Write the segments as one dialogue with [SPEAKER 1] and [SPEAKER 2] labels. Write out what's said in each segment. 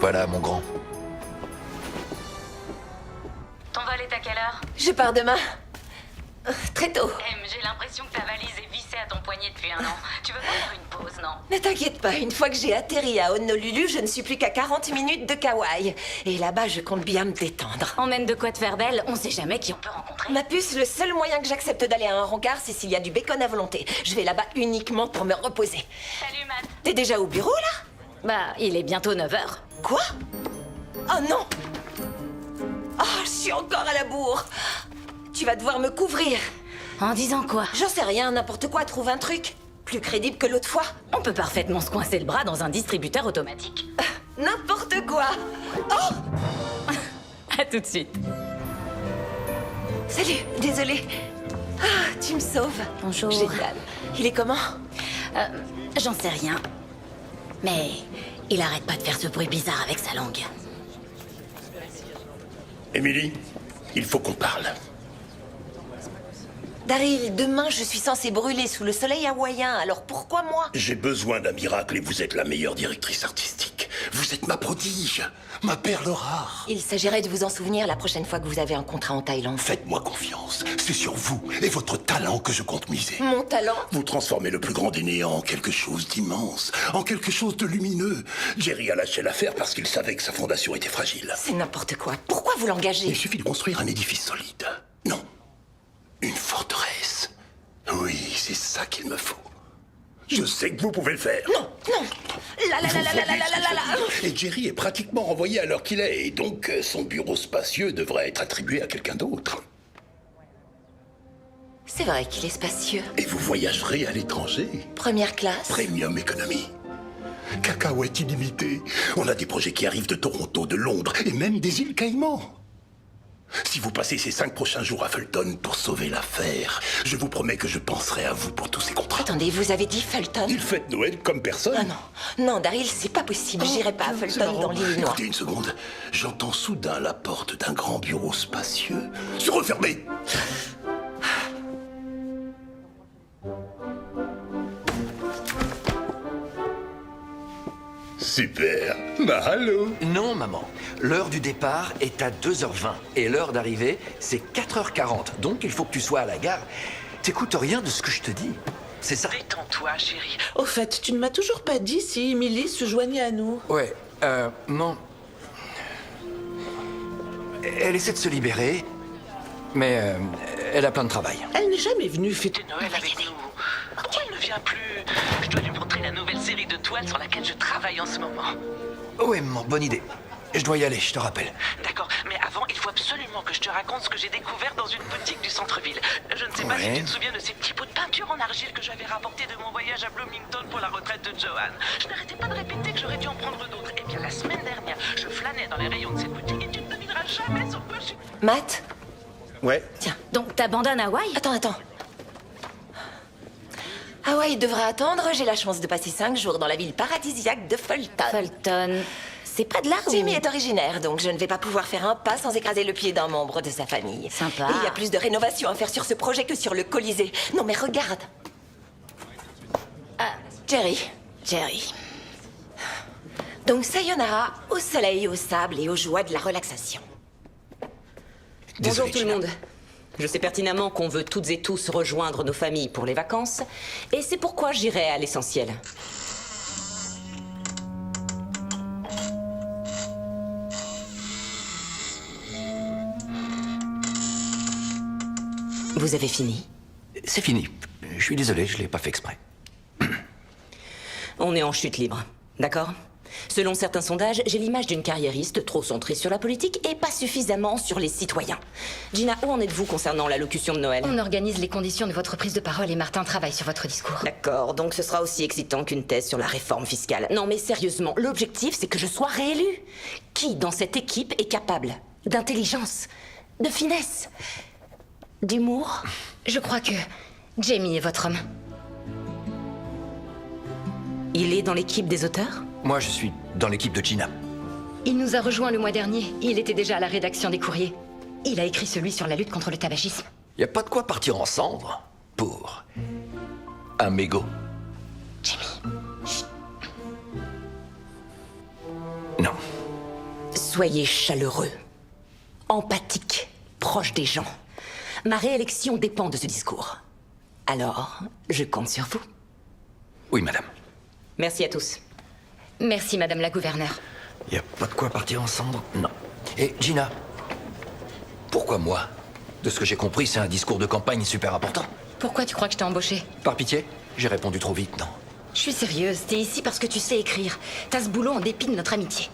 [SPEAKER 1] Voilà, mon grand.
[SPEAKER 2] Ton vol est à quelle heure?
[SPEAKER 3] Je pars demain. Très tôt.
[SPEAKER 2] J'ai l'impression que ta valise est vissée à ton poignet depuis un an. Tu veux pas faire une pause, non?
[SPEAKER 3] Ne t'inquiète pas, une fois que j'ai atterri à Honolulu, je ne suis plus qu'à 40 minutes de Kauai. Et là-bas, je compte bien me détendre.
[SPEAKER 2] On mène de quoi te faire belle, on sait jamais qui on peut rencontrer.
[SPEAKER 3] Ma puce, le seul moyen que j'accepte d'aller à un rencard, c'est s'il y a du bacon à volonté. Je vais là-bas uniquement pour me reposer.
[SPEAKER 2] Salut, Matt.
[SPEAKER 3] T'es déjà au bureau, là?
[SPEAKER 2] Bah, il est bientôt 9h.
[SPEAKER 3] Quoi? Oh non! Oh, je suis encore à la bourre. Tu vas devoir me couvrir.
[SPEAKER 2] En disant quoi?
[SPEAKER 3] J'en sais rien, n'importe quoi, trouve un truc. Plus crédible que l'autre fois.
[SPEAKER 2] On peut parfaitement se coincer le bras dans un distributeur automatique.
[SPEAKER 3] N'importe quoi. Oh!
[SPEAKER 2] À tout de suite.
[SPEAKER 3] Salut, désolée. Ah, tu me sauves.
[SPEAKER 2] Bonjour.
[SPEAKER 3] Génial. Il est comment?
[SPEAKER 2] J'en sais rien. Mais il arrête pas de faire ce bruit bizarre avec sa langue.
[SPEAKER 4] Émilie, il faut qu'on parle.
[SPEAKER 3] Daryl, demain je suis censée brûler sous le soleil hawaïen, alors pourquoi moi?
[SPEAKER 4] J'ai besoin d'un miracle et vous êtes la meilleure directrice artistique. Vous êtes ma prodige, ma perle rare.
[SPEAKER 3] Il s'agirait de vous en souvenir la prochaine fois que vous avez un contrat en Thaïlande.
[SPEAKER 4] Faites-moi confiance, c'est sur vous et votre talent que je compte miser.
[SPEAKER 3] Mon talent?
[SPEAKER 4] Vous transformez le plus grand des néants en quelque chose d'immense, en quelque chose de lumineux. Jerry a lâché l'affaire parce qu'il savait que sa fondation était fragile.
[SPEAKER 3] C'est n'importe quoi. Pourquoi vous l'engagez?
[SPEAKER 4] Il suffit de construire un édifice solide. Non, une forteresse. Oui, c'est ça qu'il me faut. Je sais que vous pouvez le faire.
[SPEAKER 3] Non, non. La la la la la la la la la.
[SPEAKER 4] Et Jerry est pratiquement renvoyé à l'heure qu'il est, et donc son bureau spacieux devrait être attribué à quelqu'un d'autre.
[SPEAKER 3] C'est vrai qu'il est spacieux.
[SPEAKER 4] Et vous voyagerez à l'étranger.
[SPEAKER 3] Première classe.
[SPEAKER 4] Premium économie. Cacahuète illimitée. On a des projets qui arrivent de Toronto, de Londres, et même des îles Caïmans. Si vous passez ces 5 prochains jours à Fulton pour sauver l'affaire, je vous promets que je penserai à vous pour tous ces contrats.
[SPEAKER 3] Attendez, vous avez dit Fulton?
[SPEAKER 4] Il fête Noël comme personne.
[SPEAKER 3] Ah non, non, Daryl, c'est pas possible. J'irai pas à
[SPEAKER 4] C'est
[SPEAKER 3] Fulton
[SPEAKER 4] marrant.
[SPEAKER 3] dans l'Illinois.
[SPEAKER 4] Écoutez une seconde. J'entends soudain la porte d'un grand bureau spacieux se refermer. Super. Bah, allô.
[SPEAKER 1] Non, maman. L'heure du départ est à 2h20 et l'heure d'arrivée, c'est 4h40. Donc, il faut que tu sois à la gare. T'écoutes rien de ce que je te dis. C'est ça?
[SPEAKER 5] Détends-toi, chérie.
[SPEAKER 6] Au fait, tu ne m'as toujours pas dit si Emily se joignait à nous.
[SPEAKER 1] Ouais, non. Elle essaie de se libérer, mais elle a plein de travail.
[SPEAKER 6] Elle n'est jamais venue fêter.
[SPEAKER 5] Fêter Noël avec nous. Pourquoi elle ne vient plus? Je dois lui montrer la nouvelle série de toiles sur laquelle je travaille en ce moment.
[SPEAKER 1] Ouais, maman, bonne idée. Je dois y aller, je te rappelle.
[SPEAKER 5] D'accord, mais avant, il faut absolument que je te raconte ce que j'ai découvert dans une boutique du centre-ville. Je ne sais pas si
[SPEAKER 1] Ouais.
[SPEAKER 5] tu te souviens de ces petits pots de peinture en argile que j'avais rapportés de mon voyage à Bloomington pour la retraite de Joanne. Je n'arrêtais pas de répéter que j'aurais dû en prendre d'autres. Et bien, la semaine dernière, je flânais dans les rayons de cette boutique et tu ne devineras jamais sur quoi je suis...
[SPEAKER 3] Matt?
[SPEAKER 4] Ouais.
[SPEAKER 3] Tiens,
[SPEAKER 2] Donc t'abandonnes Hawaï?
[SPEAKER 3] attends. Hawaï devra attendre. J'ai la chance de passer 5 jours dans la ville paradisiaque de Fulton.
[SPEAKER 2] Fulton, c'est pas de là où...
[SPEAKER 3] Jimmy est originaire, donc je ne vais pas pouvoir faire un pas sans écraser le pied d'un membre de sa famille.
[SPEAKER 2] Sympa.
[SPEAKER 3] Et il y a plus de rénovations à faire sur ce projet que sur le Colisée. Non mais regarde. Ah, Jerry. Donc sayonara au soleil, au sable et aux joies de la relaxation.
[SPEAKER 4] Désolé,
[SPEAKER 7] Bonjour tout le monde. Je sais pertinemment qu'on veut toutes et tous rejoindre nos familles pour les vacances, et c'est pourquoi j'irai à l'essentiel. Vous avez fini?
[SPEAKER 1] C'est fini. Je suis désolé, je l'ai pas fait exprès.
[SPEAKER 7] On est en chute libre, d'accord? Selon certains sondages, j'ai l'image d'une carriériste trop centrée sur la politique et pas suffisamment sur les citoyens. Gina, où en êtes-vous concernant l'allocution de Noël?
[SPEAKER 2] On organise les conditions de votre prise de parole et Martin travaille sur votre discours.
[SPEAKER 7] D'accord, donc ce sera aussi excitant qu'une thèse sur la réforme fiscale. Non mais sérieusement, l'objectif c'est que je sois réélue. Qui dans cette équipe est capable d'intelligence, de finesse, d'humour?
[SPEAKER 2] Je crois que Jamie est votre homme.
[SPEAKER 7] Il est dans l'équipe des auteurs?
[SPEAKER 1] Moi, je suis dans l'équipe de Gina.
[SPEAKER 2] Il nous a rejoints le mois dernier. Il était déjà à la rédaction des courriers. Il a écrit celui sur la lutte contre le tabagisme.
[SPEAKER 1] Y a pas de quoi partir en cendres pour un mégot.
[SPEAKER 2] Jamie.
[SPEAKER 1] Non.
[SPEAKER 7] Soyez chaleureux, empathique, proche des gens. Ma réélection dépend de ce discours. Alors, je compte sur vous.
[SPEAKER 1] Oui, madame.
[SPEAKER 7] Merci à tous.
[SPEAKER 2] Merci, madame la gouverneure.
[SPEAKER 1] Y a pas de quoi partir ensemble? Non. Et Gina, pourquoi moi? De ce que j'ai compris, c'est un discours de campagne super important.
[SPEAKER 2] Pourquoi tu crois que je t'ai embauché?
[SPEAKER 1] Par pitié? J'ai répondu trop vite, non?
[SPEAKER 2] Je suis sérieuse, t'es ici parce que tu sais écrire. T'as ce boulot en dépit de notre amitié.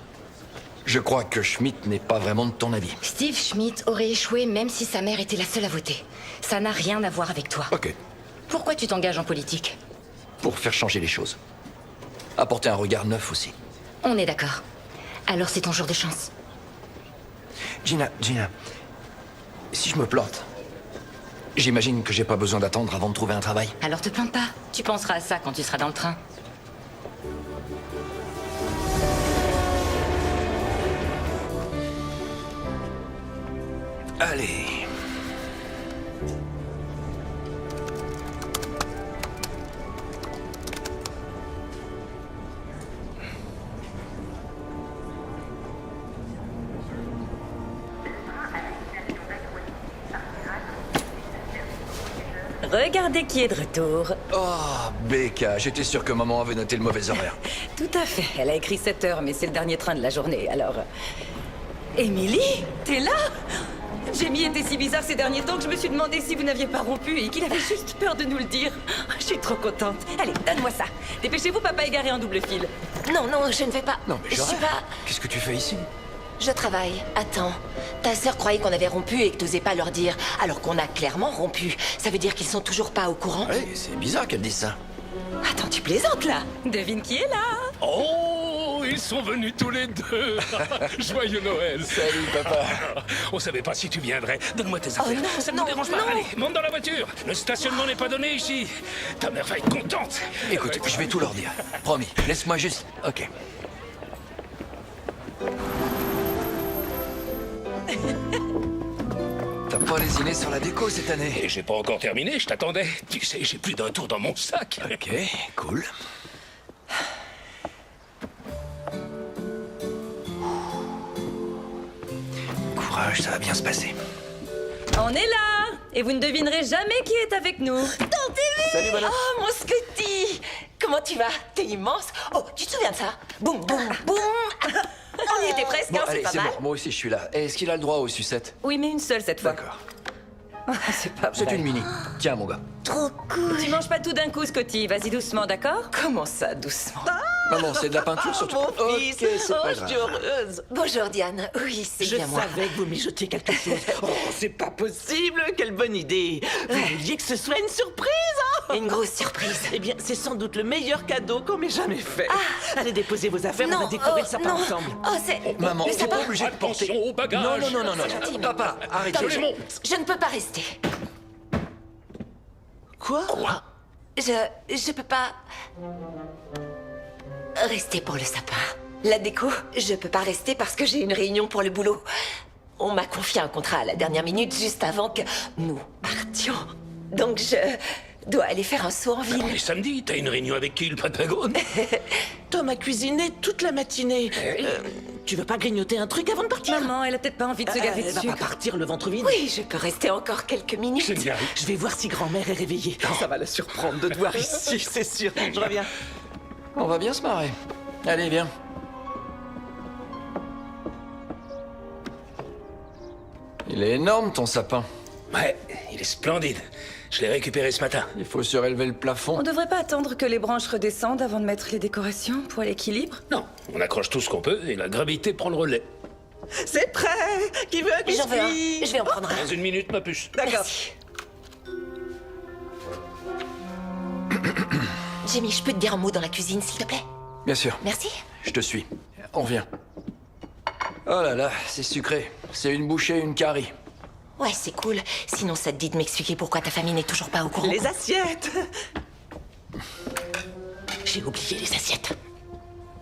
[SPEAKER 1] Je crois que Schmidt n'est pas vraiment de ton avis.
[SPEAKER 2] Steve Schmidt aurait échoué même si sa mère était la seule à voter. Ça n'a rien à voir avec toi.
[SPEAKER 1] Ok.
[SPEAKER 2] Pourquoi tu t'engages en politique?
[SPEAKER 1] Pour faire changer les choses. Apporter un regard neuf aussi.
[SPEAKER 2] On est d'accord. Alors c'est ton jour de chance.
[SPEAKER 1] Gina, si je me plante, j'imagine que j'ai pas besoin d'attendre avant de trouver un travail.
[SPEAKER 2] Alors te plante pas. Tu penseras à ça quand tu seras dans le train.
[SPEAKER 1] Allez.
[SPEAKER 8] Regardez qui est de retour.
[SPEAKER 1] Oh, Becca, j'étais sûr que maman avait noté le mauvais horaire.
[SPEAKER 8] Tout à fait. Elle a écrit 7 heures, mais c'est le dernier train de la journée, alors... Émilie, t'es là? Jamie était si bizarre ces derniers temps que je me suis demandé si vous n'aviez pas rompu et qu'il avait juste peur de nous le dire. Je suis trop contente. Allez, donne-moi ça. Dépêchez-vous, papa est garé en double fil.
[SPEAKER 3] Non, non, je ne vais pas.
[SPEAKER 1] Non, mais
[SPEAKER 3] je suis pas...
[SPEAKER 1] Qu'est-ce que tu fais ici?
[SPEAKER 3] Je travaille. Attends. Ta sœur croyait qu'on avait rompu et que t'osais pas leur dire, alors qu'on a clairement rompu. Ça veut dire qu'ils sont toujours pas au courant?
[SPEAKER 1] Ouais, c'est bizarre qu'elle dise ça.
[SPEAKER 3] Attends, tu plaisantes là?
[SPEAKER 8] Devine qui est là?
[SPEAKER 9] Oh, ils sont venus tous les deux. Joyeux Noël.
[SPEAKER 1] Salut, papa.
[SPEAKER 9] On savait pas si tu viendrais. Donne-moi tes affaires.
[SPEAKER 3] non,
[SPEAKER 9] Ça ne
[SPEAKER 3] non,
[SPEAKER 9] me dérange pas.
[SPEAKER 3] non.
[SPEAKER 9] Allez, monte dans la voiture. Le stationnement n'est pas donné ici. Ta mère va être contente.
[SPEAKER 1] Écoute, je vais tout leur dire. Promis, laisse-moi juste... Ok. T'as pas lésiné sur la déco cette année?
[SPEAKER 9] Et j'ai pas encore terminé, je t'attendais. Tu sais, j'ai plus d'un tour dans mon sac.
[SPEAKER 1] Ok, cool. Courage, ça va bien se passer.
[SPEAKER 8] On est là! Et vous ne devinerez jamais qui est avec nous.
[SPEAKER 1] Salut, madame.
[SPEAKER 3] Oh, mon Scotty! Comment tu vas? T'es immense. Oh, tu te souviens de ça? Boum, boum, boum! On y était presque,
[SPEAKER 1] Bon,
[SPEAKER 3] hein,
[SPEAKER 1] allez,
[SPEAKER 3] c'est pas
[SPEAKER 1] c'est
[SPEAKER 3] mal.
[SPEAKER 1] bon, moi aussi je suis là. Est-ce qu'il a le droit aux sucettes?
[SPEAKER 8] Oui, mais une seule cette fois.
[SPEAKER 1] D'accord.
[SPEAKER 8] C'est pas
[SPEAKER 1] C'est
[SPEAKER 8] vrai.
[SPEAKER 1] une mini. Tiens, mon gars.
[SPEAKER 3] Trop cool.
[SPEAKER 8] Tu manges pas tout d'un coup, Scotty. Vas-y doucement, d'accord?
[SPEAKER 3] Comment ça, doucement?
[SPEAKER 1] Maman, c'est de la peinture surtout.
[SPEAKER 6] Mon fils,
[SPEAKER 1] Ok, c'est
[SPEAKER 6] oh,
[SPEAKER 1] pas
[SPEAKER 6] je suis
[SPEAKER 1] grave.
[SPEAKER 6] heureuse.
[SPEAKER 3] Bonjour, Diane. Oui, c'est
[SPEAKER 6] Je
[SPEAKER 3] bien moi.
[SPEAKER 6] savais que vous mijotiez quelque chose. Oh, c'est pas possible. Quelle bonne idée. Vous vouliez que ce soit une surprise, hein?
[SPEAKER 3] Une grosse surprise.
[SPEAKER 6] Eh bien, c'est sans doute le meilleur cadeau qu'on m'ait jamais fait. Allez déposer vos affaires, on va décorer le sapin
[SPEAKER 3] non.
[SPEAKER 6] ensemble.
[SPEAKER 3] Oh, c'est...
[SPEAKER 1] Maman,
[SPEAKER 3] le
[SPEAKER 1] t'es
[SPEAKER 3] sapin.
[SPEAKER 1] pas obligé de porter...
[SPEAKER 9] Attention au bagage.
[SPEAKER 1] Non.
[SPEAKER 3] gentil, mais-
[SPEAKER 1] Papa, arrête.
[SPEAKER 3] Tom,
[SPEAKER 9] je les monte.
[SPEAKER 3] je ne peux pas rester.
[SPEAKER 6] Quoi?
[SPEAKER 3] Je peux pas... rester pour le sapin. La déco, je peux pas rester parce que j'ai une réunion pour le boulot. On m'a confié un contrat à la dernière minute, juste avant que nous partions. Donc je dois aller faire un saut en ville.
[SPEAKER 9] On est samedi, t'as une réunion avec qui, le Pentagone?
[SPEAKER 6] Tom a cuisiné toute la matinée. Tu veux pas grignoter un truc avant de partir?
[SPEAKER 8] Maman, elle a peut-être pas envie de se gaver
[SPEAKER 6] Elle
[SPEAKER 8] de
[SPEAKER 6] va pas
[SPEAKER 8] sucre.
[SPEAKER 6] partir le ventre vide.
[SPEAKER 3] Oui, je peux rester encore quelques minutes.
[SPEAKER 9] Génial.
[SPEAKER 6] Je vais voir si grand-mère est réveillée. Ça va la surprendre de te voir ici, c'est sûr. Je reviens.
[SPEAKER 1] On va bien se marrer. Allez, viens. Il est énorme, ton sapin.
[SPEAKER 9] Ouais, il est splendide. Je l'ai récupéré ce matin.
[SPEAKER 1] Il faut surélever le plafond.
[SPEAKER 8] On devrait pas attendre que les branches redescendent avant de mettre les décorations pour l'équilibre?
[SPEAKER 9] Non, on accroche tout ce qu'on peut et la gravité prend le relais.
[SPEAKER 6] C'est prêt. Qui veut un
[SPEAKER 3] J'en veux un.
[SPEAKER 6] biscuit?
[SPEAKER 3] Je vais en prendre un.
[SPEAKER 9] Dans une minute, ma puce.
[SPEAKER 6] D'accord.
[SPEAKER 3] Merci. Jamie, je peux te dire un mot dans la cuisine, s'il te plaît?
[SPEAKER 1] Bien sûr.
[SPEAKER 3] Merci.
[SPEAKER 1] Je te suis. On vient. Oh là là, c'est sucré. C'est une bouchée, une carie.
[SPEAKER 3] Ouais, c'est cool. Sinon, ça te dit de m'expliquer pourquoi ta famille n'est toujours pas au courant?
[SPEAKER 6] Les assiettes.
[SPEAKER 3] J'ai oublié les assiettes.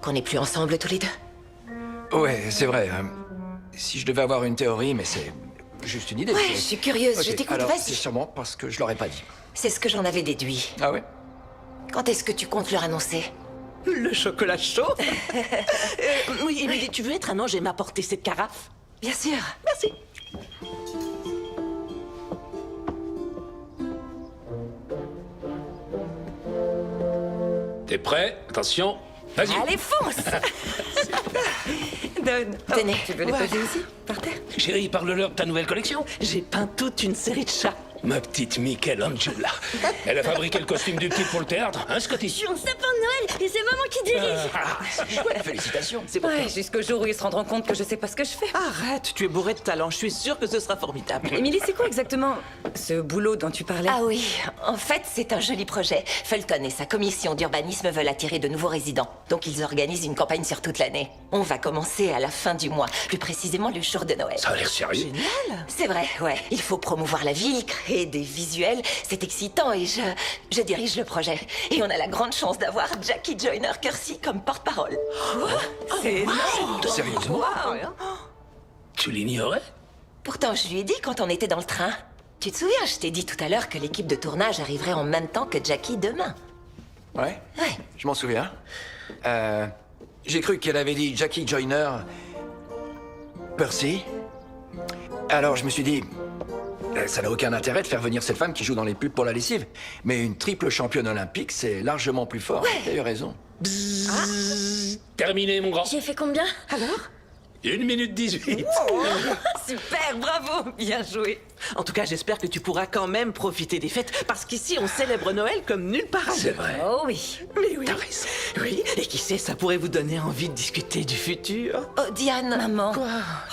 [SPEAKER 3] Qu'on n'est plus ensemble tous les deux.
[SPEAKER 1] Ouais, c'est vrai. Si je devais avoir une théorie, mais c'est juste une idée.
[SPEAKER 3] Ouais,
[SPEAKER 1] c'est-
[SPEAKER 3] je suis curieuse,
[SPEAKER 1] Ok,
[SPEAKER 3] je t'écoute,
[SPEAKER 1] alors,
[SPEAKER 3] vas-y.
[SPEAKER 1] c'est sûrement parce que je l'aurais pas dit.
[SPEAKER 3] C'est ce que j'en avais déduit.
[SPEAKER 1] Ah ouais?
[SPEAKER 3] Quand est-ce que tu comptes leur annoncer?
[SPEAKER 6] Le chocolat chaud. Oui, Émilie, tu veux être un ange et m'apporter cette carafe?
[SPEAKER 3] Bien sûr.
[SPEAKER 6] Merci.
[SPEAKER 9] T'es prêt? Attention, vas-y.
[SPEAKER 8] Allez, fonce. Donne.
[SPEAKER 3] Tenez.
[SPEAKER 8] Tu veux les
[SPEAKER 3] Voilà.
[SPEAKER 8] poser ici, par terre?
[SPEAKER 9] Chérie, parle-leur de ta nouvelle collection.
[SPEAKER 6] J'ai peint toute une série de chats.
[SPEAKER 9] Ma petite Michelangela. Elle a fabriqué le costume du kid pour le théâtre, hein, Scotty?
[SPEAKER 10] Je suis un sapin de Noël et c'est maman qui dirige.
[SPEAKER 1] C'est chouette, félicitations.
[SPEAKER 6] C'est pour
[SPEAKER 8] Ouais,
[SPEAKER 6] toi.
[SPEAKER 8] jusqu'au jour où ils se rendront compte que je sais pas ce que je fais.
[SPEAKER 6] Arrête, tu es bourré de talent. Je suis sûre que ce sera formidable.
[SPEAKER 8] Émilie, c'est quoi exactement ce boulot dont tu parlais?
[SPEAKER 3] Ah oui, en fait, c'est un joli projet. Fulton et sa commission d'urbanisme veulent attirer de nouveaux résidents. Donc ils organisent une campagne sur toute l'année. On va commencer à la fin du mois, plus précisément le jour de Noël.
[SPEAKER 9] Ça a l'air sérieux.
[SPEAKER 3] C'est vrai, ouais. Il faut promouvoir la ville, créer des visuels. C'est excitant et je dirige le projet. Et on a la grande chance d'avoir Jackie Joyner Kersey comme porte-parole.
[SPEAKER 8] C'est énorme.
[SPEAKER 1] Sérieusement?
[SPEAKER 9] Tu l'ignorais?
[SPEAKER 3] Pourtant, je lui ai dit quand on était dans le train. Tu te souviens, je t'ai dit tout à l'heure que l'équipe de tournage arriverait en même temps que Jackie demain.
[SPEAKER 1] Ouais,
[SPEAKER 3] Ouais.
[SPEAKER 1] je m'en souviens. J'ai cru qu'elle avait dit Jackie Joyner Percy. Alors je me suis dit, ça n'a aucun intérêt de faire venir cette femme qui joue dans les pubs pour la lessive. Mais une triple championne olympique, c'est largement plus fort. T'as eu raison.
[SPEAKER 9] Terminé, mon grand.
[SPEAKER 10] J'ai fait combien?
[SPEAKER 9] 1 minute 18.
[SPEAKER 8] Super, bravo, bien joué.
[SPEAKER 6] En tout cas, j'espère que tu pourras quand même profiter des fêtes, parce qu'ici, on célèbre Noël comme nulle part
[SPEAKER 9] C'est
[SPEAKER 6] ailleurs.
[SPEAKER 9] vrai.
[SPEAKER 8] Oh oui.
[SPEAKER 6] Mais oui. Oui, et qui sait, ça pourrait vous donner envie de discuter du futur.
[SPEAKER 3] Oh, Diane.
[SPEAKER 8] Maman.
[SPEAKER 6] Quoi?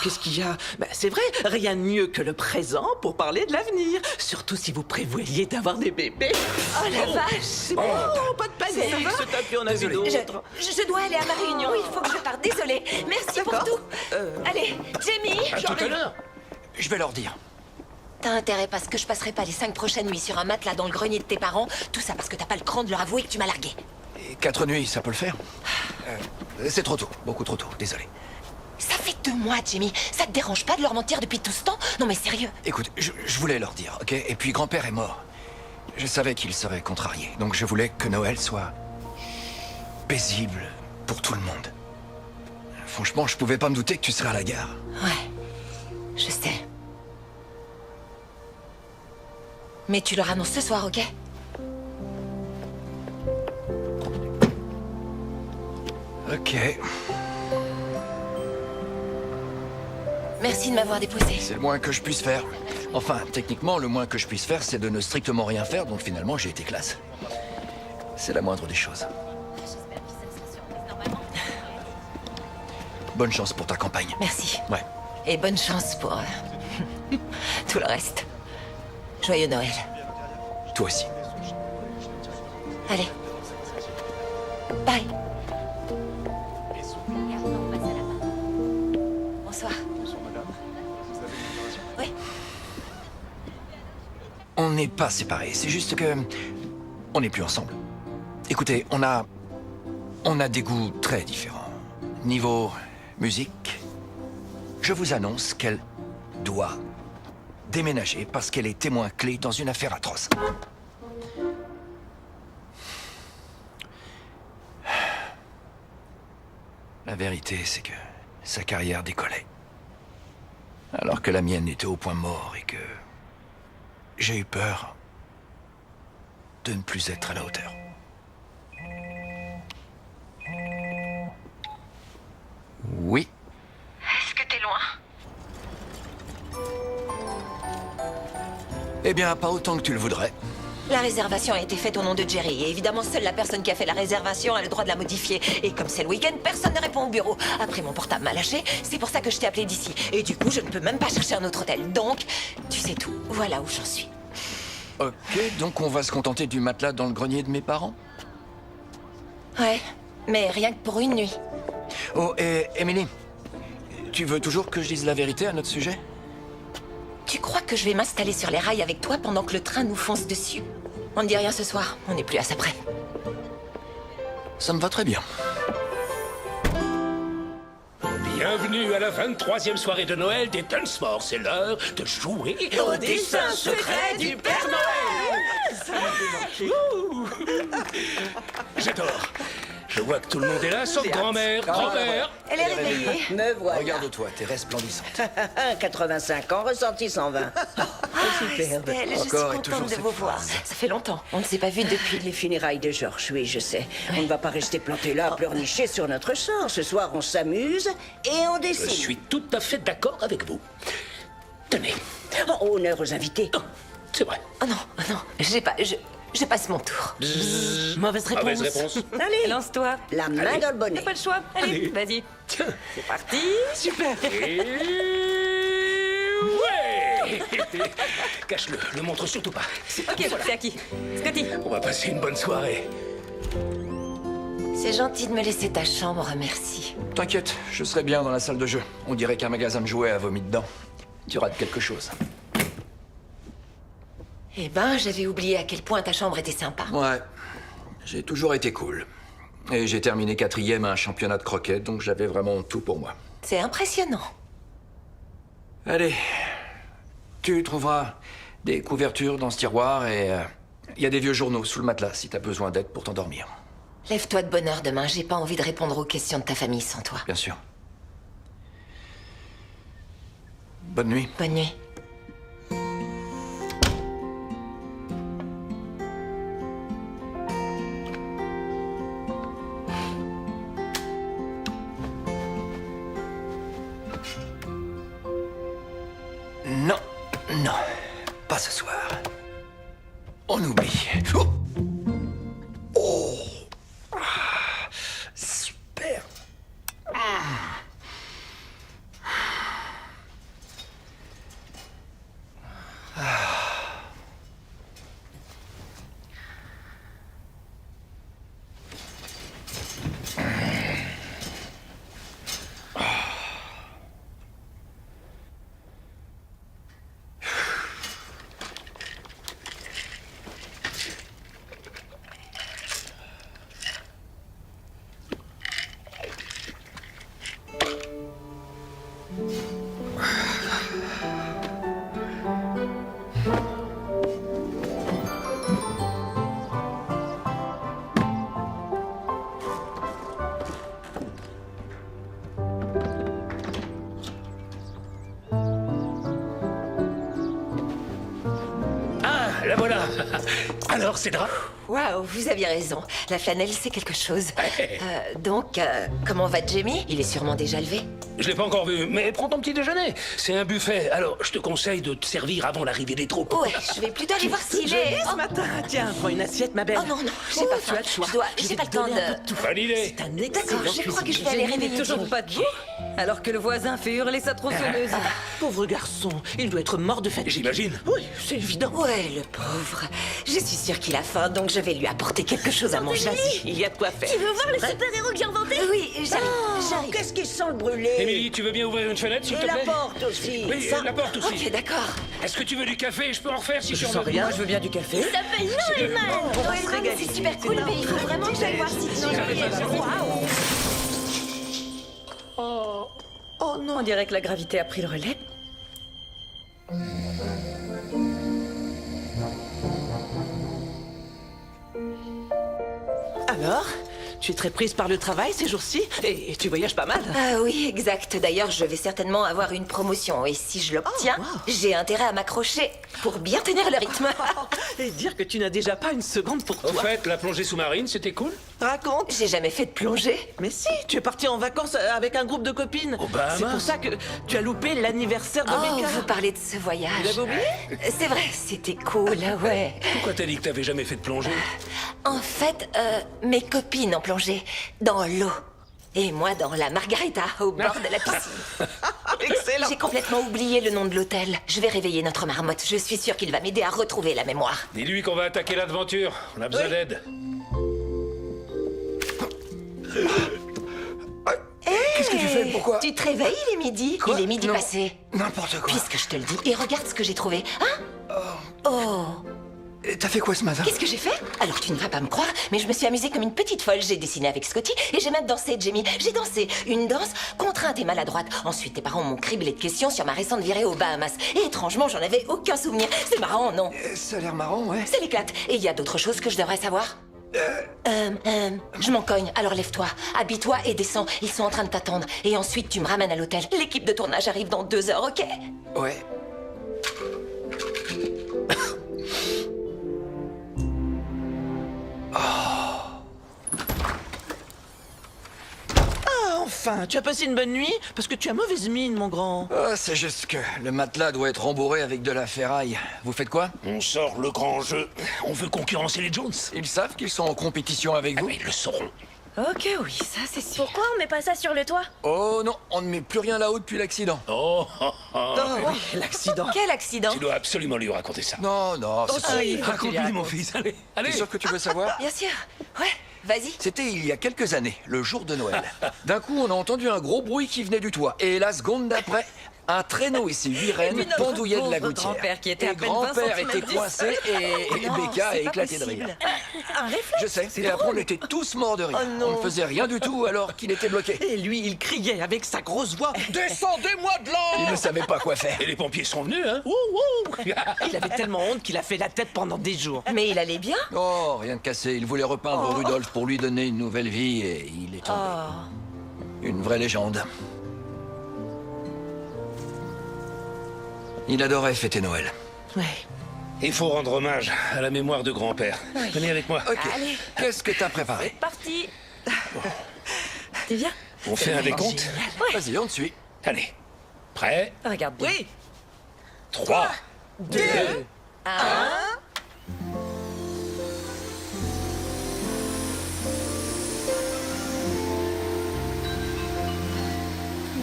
[SPEAKER 6] Qu'est-ce qu'il y a? Ben, c'est vrai, rien de mieux que le présent pour parler de l'avenir. Surtout si vous prévoyez d'avoir des bébés.
[SPEAKER 3] Oh la vache.
[SPEAKER 6] C'est bon, pas de panique, ce tapis, on a vu
[SPEAKER 1] Désolé.
[SPEAKER 6] d'autres.
[SPEAKER 3] Je dois aller à ma réunion, il faut que je parte. Désolée. Merci pour
[SPEAKER 6] D'accord.
[SPEAKER 3] tout. Allez, Jamie.
[SPEAKER 9] À tout à l'heure.
[SPEAKER 1] Je vais leur dire.
[SPEAKER 3] T'as intérêt parce que je passerai pas les 5 prochaines nuits sur un matelas dans le grenier de tes parents. Tout ça parce que t'as pas le cran de leur avouer que tu m'as largué.
[SPEAKER 1] Et 4 nuits, ça peut le faire. C'est trop tôt, beaucoup trop tôt, désolé.
[SPEAKER 3] Ça fait 2 mois, Jamie. Ça te dérange pas de leur mentir depuis tout ce temps? Non mais sérieux.
[SPEAKER 1] Écoute, je voulais leur dire, ok? Et puis grand-père est mort. Je savais qu'il serait contrarié, donc je voulais que Noël soit paisible pour tout le monde. Franchement, je pouvais pas me douter que tu serais à la gare.
[SPEAKER 3] Ouais, je sais. Mais tu leur annonces ce soir, ok?
[SPEAKER 1] Ok,
[SPEAKER 3] Merci de m'avoir déposé.
[SPEAKER 1] c'est le moins que je puisse faire. Enfin, techniquement, le moins que je puisse faire, c'est de ne strictement rien faire, donc finalement, j'ai été classe. C'est la moindre des choses. Bonne chance pour ta campagne.
[SPEAKER 3] Merci.
[SPEAKER 1] Ouais.
[SPEAKER 3] Et bonne chance pour tout le reste. Joyeux Noël.
[SPEAKER 1] Toi aussi.
[SPEAKER 3] Allez. Bye. Bonsoir. Oui.
[SPEAKER 1] On n'est pas séparés, c'est juste que... on n'est plus ensemble. Écoutez, on a des goûts très différents. Niveau musique, je vous annonce qu'elle doit déménager parce qu'elle est témoin clé dans une affaire atroce. La vérité, c'est que sa carrière décollait. Alors que la mienne était au point mort et que j'ai eu peur de ne plus être à la hauteur. Oui.
[SPEAKER 5] Est-ce que t'es loin?
[SPEAKER 1] Eh bien, pas autant que tu le voudrais.
[SPEAKER 3] La réservation a été faite au nom de Jerry. Et évidemment, seule la personne qui a fait la réservation a le droit de la modifier. Et comme c'est le week-end, personne ne répond au bureau. Après, mon portable m'a lâché. C'est pour ça que je t'ai appelé d'ici. Et du coup, je ne peux même pas chercher un autre hôtel. Donc, tu sais tout. Voilà où j'en suis.
[SPEAKER 1] Ok, donc on va se contenter du matelas dans le grenier de mes parents?
[SPEAKER 3] Ouais, mais rien que pour une nuit.
[SPEAKER 1] Oh, et Emily, tu veux toujours que je dise la vérité à notre sujet?
[SPEAKER 3] Tu crois que je vais m'installer sur les rails avec toi pendant que le train nous fonce dessus? On ne dit rien ce soir. On n'est plus à ça près.
[SPEAKER 1] Ça me va très bien.
[SPEAKER 9] Bienvenue à la 23e soirée de Noël des Dunsmore. C'est l'heure de jouer au dessin secret du Père Noël. Ouh. J'adore. Je vois que tout le monde est là, sauf grand-mère. Grand-mère.
[SPEAKER 3] Elle est réveillée.
[SPEAKER 11] Me voilà.
[SPEAKER 1] Regarde-toi, t'es resplendissante.
[SPEAKER 11] 85 ans, ressenti 120.
[SPEAKER 3] Superbe. Je suis
[SPEAKER 1] Encore et
[SPEAKER 3] contente
[SPEAKER 1] toujours
[SPEAKER 3] de
[SPEAKER 1] cette
[SPEAKER 3] vous voir.
[SPEAKER 1] phrase.
[SPEAKER 3] Ça fait longtemps. On ne s'est pas vu depuis.
[SPEAKER 11] Les funérailles de Georges, oui, je sais. On ne va pas rester planté là à pleurnicher sur notre sort. Ce soir, on s'amuse et on
[SPEAKER 9] Je
[SPEAKER 11] décide.
[SPEAKER 9] suis tout à fait d'accord avec vous. Tenez.
[SPEAKER 11] Oh, honneur aux invités.
[SPEAKER 9] Oh, c'est vrai.
[SPEAKER 3] Oh non, oh non, je passe mon tour.
[SPEAKER 6] Mauvaise réponse.
[SPEAKER 9] Mauvaise réponse.
[SPEAKER 11] Allez,
[SPEAKER 8] Lance-toi.
[SPEAKER 11] la main dans le bonnet.
[SPEAKER 8] T'as pas le choix. Allez, vas-y.
[SPEAKER 9] Tiens.
[SPEAKER 8] C'est parti.
[SPEAKER 6] Super.
[SPEAKER 9] Et... Ouais. Cache-le, le montre surtout pas.
[SPEAKER 8] Ok, c'est à qui? Scotty.
[SPEAKER 9] On va passer une bonne soirée.
[SPEAKER 3] C'est gentil de me laisser ta chambre, merci.
[SPEAKER 1] T'inquiète, je serai bien dans la salle de jeu. On dirait qu'un magasin de jouets a vomi dedans. Tu rates quelque chose.
[SPEAKER 3] Eh ben, j'avais oublié à quel point ta chambre était sympa.
[SPEAKER 1] Ouais, j'ai toujours été cool. Et j'ai terminé 4e à un championnat de croquet, donc j'avais vraiment tout pour moi.
[SPEAKER 3] C'est impressionnant.
[SPEAKER 1] Allez, tu trouveras des couvertures dans ce tiroir et il y a des vieux journaux sous le matelas si t'as besoin d'aide pour t'endormir.
[SPEAKER 3] Lève-toi de bonne heure demain, j'ai pas envie de répondre aux questions de ta famille sans toi.
[SPEAKER 1] Bien sûr. Bonne nuit.
[SPEAKER 3] Bonne nuit.
[SPEAKER 1] Non, non, pas ce soir. On oublie. Oh, oh. Ah, super.
[SPEAKER 9] Ah, la voilà. Alors, Cédra?
[SPEAKER 3] Waouh, vous aviez raison. La flanelle, c'est quelque chose. Donc, comment va Jamie? Il est sûrement déjà levé.
[SPEAKER 9] Je l'ai pas encore vu, mais prends ton petit déjeuner. C'est un buffet, alors je te conseille de te servir avant l'arrivée des troupes.
[SPEAKER 3] Ouais, je vais plutôt aller voir s'il est...
[SPEAKER 6] Ce matin. Tiens, prends une assiette, ma belle.
[SPEAKER 3] Oh non, non, j'ai pas faim.
[SPEAKER 6] Tu as le choix.
[SPEAKER 3] J'ai
[SPEAKER 6] vais
[SPEAKER 3] pas
[SPEAKER 6] te
[SPEAKER 3] le temps
[SPEAKER 6] donner un peu
[SPEAKER 3] de...
[SPEAKER 6] tout.
[SPEAKER 9] Bonne idée.
[SPEAKER 6] C'est un excellent
[SPEAKER 3] D'accord, je crois que je vais
[SPEAKER 6] cuisinier.
[SPEAKER 3] aller
[SPEAKER 8] Il n'est
[SPEAKER 3] réveiller
[SPEAKER 8] toujours
[SPEAKER 3] Jamie.
[SPEAKER 8] pas debout, alors que le voisin fait hurler sa tronçonneuse.
[SPEAKER 6] Pauvre garçon, il doit être mort de fatigue.
[SPEAKER 9] J'imagine.
[SPEAKER 6] Oui, c'est évident.
[SPEAKER 3] Ouais, le pauvre. Je suis sûre qu'il a faim, donc je vais lui apporter quelque chose à manger.
[SPEAKER 6] Il y a de quoi faire.
[SPEAKER 10] Tu veux voir le super-héros que j'ai inventé?
[SPEAKER 3] Oui, j'arrive.
[SPEAKER 11] Qu'est-ce qui sent le brûlé?
[SPEAKER 9] Émilie, tu veux bien ouvrir une fenêtre, s'il
[SPEAKER 11] Et
[SPEAKER 9] te
[SPEAKER 11] la
[SPEAKER 9] plaît?
[SPEAKER 11] porte aussi.
[SPEAKER 9] Oui, la porte aussi.
[SPEAKER 3] Ok, d'accord.
[SPEAKER 9] Est-ce que tu veux du café? Je peux en refaire si
[SPEAKER 6] Je
[SPEAKER 9] tu en
[SPEAKER 6] sens
[SPEAKER 9] veux.
[SPEAKER 6] rien, je veux bien du café.
[SPEAKER 10] Il s'appelle Noëlman.
[SPEAKER 3] Noëlman, c'est super cool, mais il faut vraiment que j'aille voir si
[SPEAKER 8] Oh non, on dirait que la gravité a pris le relais.
[SPEAKER 6] Alors, tu es très prise par le travail ces jours-ci et tu voyages pas mal.
[SPEAKER 3] Ah oui, exact. D'ailleurs, je vais certainement avoir une promotion. Et si je l'obtiens,
[SPEAKER 6] Oh, wow.
[SPEAKER 3] j'ai intérêt à m'accrocher pour bien tenir le rythme.
[SPEAKER 6] Et dire que tu n'as déjà pas une seconde pour
[SPEAKER 9] Au
[SPEAKER 6] toi.
[SPEAKER 9] fait, la plongée sous-marine, c'était cool.
[SPEAKER 6] Raconte.
[SPEAKER 3] J'ai jamais fait de plongée.
[SPEAKER 6] Mais si, tu es partie en vacances avec un groupe de copines.
[SPEAKER 9] Au Bahamas.
[SPEAKER 6] C'est pour ça que tu as loupé l'anniversaire de
[SPEAKER 3] Oh,
[SPEAKER 6] Becca.
[SPEAKER 3] vous parlez de ce voyage.
[SPEAKER 6] Tu l'avais oublié?
[SPEAKER 3] C'est vrai, c'était cool, ouais.
[SPEAKER 9] Pourquoi t'as dit que t'avais jamais fait de plongée?
[SPEAKER 3] En fait, mes copines ont plongé dans l'eau. Et moi dans la margarita, au bord de la piscine.
[SPEAKER 6] Excellent.
[SPEAKER 3] J'ai complètement oublié le nom de l'hôtel. Je vais réveiller notre marmotte. Je suis sûre qu'il va m'aider à retrouver la mémoire.
[SPEAKER 9] Dis-lui qu'on va attaquer l'aventure. On a besoin d'aide.
[SPEAKER 1] Qu'est-ce que tu fais? Pourquoi?
[SPEAKER 3] Tu te réveilles, il est midi.
[SPEAKER 1] Quoi?
[SPEAKER 3] Il est midi
[SPEAKER 1] Non.
[SPEAKER 3] passé.
[SPEAKER 1] N'importe quoi.
[SPEAKER 3] Puisque je te le dis. Et regarde ce que j'ai trouvé. Hein? Oh.
[SPEAKER 1] Et t'as fait quoi ce matin?
[SPEAKER 3] Qu'est-ce que j'ai fait? Alors tu ne vas pas me croire, mais je me suis amusée comme une petite folle. J'ai dessiné avec Scotty et j'ai même dansé, Jamie. J'ai dansé une danse contrainte et maladroite. Ensuite, tes parents m'ont criblé de questions sur ma récente virée aux Bahamas. Et étrangement, j'en avais aucun souvenir. C'est marrant, non?
[SPEAKER 1] Ça a l'air marrant, ouais.
[SPEAKER 3] C'est l'éclate. Et il y a d'autres choses que je devrais savoir? Je m'en cogne, alors lève-toi, habille-toi et descends. Ils sont en train de t'attendre. Et ensuite, tu me ramènes à l'hôtel. L'équipe de tournage arrive dans 2 heures, ok?
[SPEAKER 1] Ouais.
[SPEAKER 6] Enfin, tu as passé une bonne nuit? Parce que tu as mauvaise mine, mon grand.
[SPEAKER 1] Ah, c'est juste que le matelas doit être rembourré avec de la ferraille. Vous faites quoi?
[SPEAKER 9] On sort le grand jeu. On veut concurrencer les Jones.
[SPEAKER 1] Ils savent qu'ils sont en compétition avec vous?
[SPEAKER 9] Mais ils le sauront.
[SPEAKER 8] Ok, oui, ça c'est sûr.
[SPEAKER 10] Pourquoi on met pas ça sur le toit?
[SPEAKER 1] Oh non, on ne met plus rien là-haut depuis l'accident.
[SPEAKER 9] Oh, oh, oh.
[SPEAKER 6] Oh oui, l'accident.
[SPEAKER 3] Quel accident?
[SPEAKER 9] Tu dois absolument lui raconter ça.
[SPEAKER 1] Non, non, c'est pas...
[SPEAKER 6] il faut que tu lui
[SPEAKER 9] Raconte-lui, mon
[SPEAKER 6] racontes.
[SPEAKER 9] fils. Allez,
[SPEAKER 1] T'es
[SPEAKER 9] allez.
[SPEAKER 1] sûr que tu veux savoir?
[SPEAKER 3] Bien sûr. Ouais, vas-y.
[SPEAKER 1] C'était il y a quelques années, le jour de Noël. D'un coup, on a entendu un gros bruit qui venait du toit. Et la seconde d'après, un traîneau et ses 8 rennes
[SPEAKER 8] puis notre
[SPEAKER 1] pendouillaient de la
[SPEAKER 8] pauvre
[SPEAKER 1] gouttière.
[SPEAKER 8] grand-père qui était
[SPEAKER 1] et
[SPEAKER 8] à peine 20
[SPEAKER 1] grand-père
[SPEAKER 8] centimètres
[SPEAKER 1] était
[SPEAKER 8] du
[SPEAKER 1] coincé et
[SPEAKER 8] Non,
[SPEAKER 1] Becca a
[SPEAKER 8] c'est pas
[SPEAKER 1] éclaté de
[SPEAKER 8] possible.
[SPEAKER 1] rire.
[SPEAKER 8] Un réflexe.
[SPEAKER 1] Je sais, et après on était tous morts de rire.
[SPEAKER 3] Oh non.
[SPEAKER 1] On ne faisait rien du tout alors qu'il était bloqué.
[SPEAKER 6] Et lui, il criait avec sa grosse voix.
[SPEAKER 1] Descendez-moi de là! Il ne savait pas quoi faire.
[SPEAKER 9] Et les pompiers sont venus, hein? Ouh, ouh.
[SPEAKER 6] Il avait tellement honte qu'il a fait la tête pendant des jours.
[SPEAKER 3] Mais il allait bien?
[SPEAKER 1] Oh, rien de cassé. Il voulait repeindre Rudolph pour lui donner une nouvelle vie et il est tombé. Une vraie légende. Il adorait fêter Noël.
[SPEAKER 6] Ouais.
[SPEAKER 9] Il faut rendre hommage à la mémoire de grand-père. Venez avec moi.
[SPEAKER 1] Ok. Qu'est-ce que t'as préparé?
[SPEAKER 8] Parti. Tu viens?
[SPEAKER 9] On fait un décompte?
[SPEAKER 1] Vas-y, on te suit.
[SPEAKER 9] Allez. Prêt?
[SPEAKER 8] Regarde bien.
[SPEAKER 6] Oui.
[SPEAKER 9] 3,
[SPEAKER 6] 2,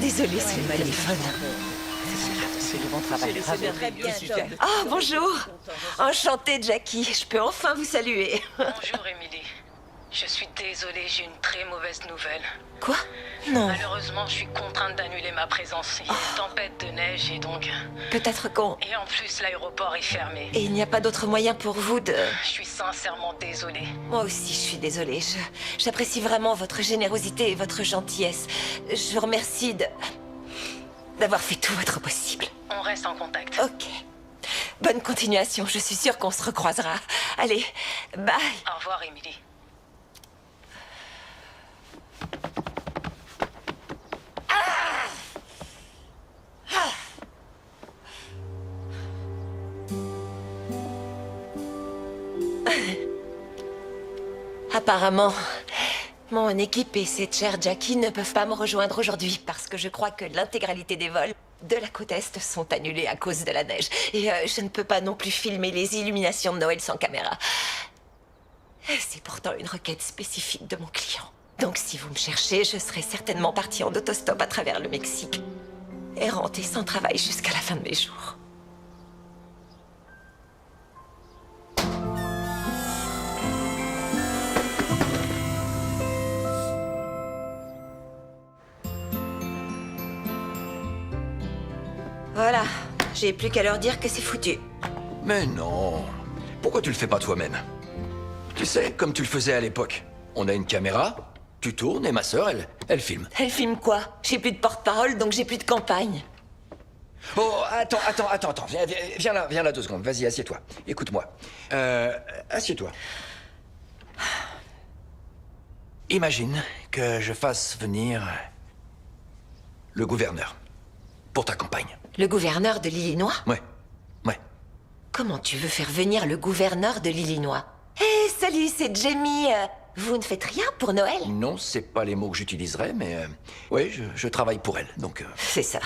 [SPEAKER 3] Désolée, c'est le téléphone.
[SPEAKER 8] C'est le bon travail. Bravo.
[SPEAKER 11] Très bien, Tom.
[SPEAKER 3] Ah, bonjour. Enchantée, Jackie. Je peux enfin vous saluer.
[SPEAKER 5] Bonjour, Emily. Je suis désolée, j'ai une très mauvaise nouvelle.
[SPEAKER 3] Quoi? Non.
[SPEAKER 5] Malheureusement, je suis contrainte d'annuler ma présence. Il y a une tempête de neige et donc...
[SPEAKER 3] Peut-être qu'on...
[SPEAKER 5] Et en plus, l'aéroport est fermé.
[SPEAKER 3] Et il n'y a pas d'autre moyen pour vous de...
[SPEAKER 5] Je suis sincèrement désolée.
[SPEAKER 3] Moi aussi, je suis désolée. J'apprécie vraiment votre générosité et votre gentillesse. Je vous remercie d'avoir fait tout votre possible.
[SPEAKER 5] On reste en contact.
[SPEAKER 3] Ok. Bonne continuation. Je suis sûre qu'on se recroisera. Allez, bye.
[SPEAKER 5] Au revoir, Emily.
[SPEAKER 3] Apparemment, mon équipe et cette chère Jackie ne peuvent pas me rejoindre aujourd'hui parce que je crois que l'intégralité des vols de la côte Est sont annulés à cause de la neige. Et je ne peux pas non plus filmer les illuminations de Noël sans caméra. C'est pourtant une requête spécifique de mon client. Donc si vous me cherchez, je serai certainement partie en autostop à travers le Mexique, errante et sans travail jusqu'à la fin de mes jours. Voilà, j'ai plus qu'à leur dire que c'est foutu.
[SPEAKER 1] Mais non. Pourquoi tu le fais pas toi-même? Tu sais, comme tu le faisais à l'époque. On a une caméra, tu tournes et ma sœur, elle filme.
[SPEAKER 3] Elle filme quoi? J'ai plus de porte-parole, donc j'ai plus de campagne.
[SPEAKER 1] Oh, attends. Viens là 2 secondes. Vas-y, assieds-toi. Écoute-moi. Assieds-toi. Imagine que je fasse venir le gouverneur pour ta campagne.
[SPEAKER 3] Le gouverneur de l'Illinois?
[SPEAKER 1] Ouais.
[SPEAKER 3] Comment tu veux faire venir le gouverneur de l'Illinois? Hé, salut, c'est Jamie. Vous ne faites rien pour Noël?
[SPEAKER 1] Non, c'est pas les mots que j'utiliserais, mais... ouais, je travaille pour elle, donc...
[SPEAKER 3] C'est ça.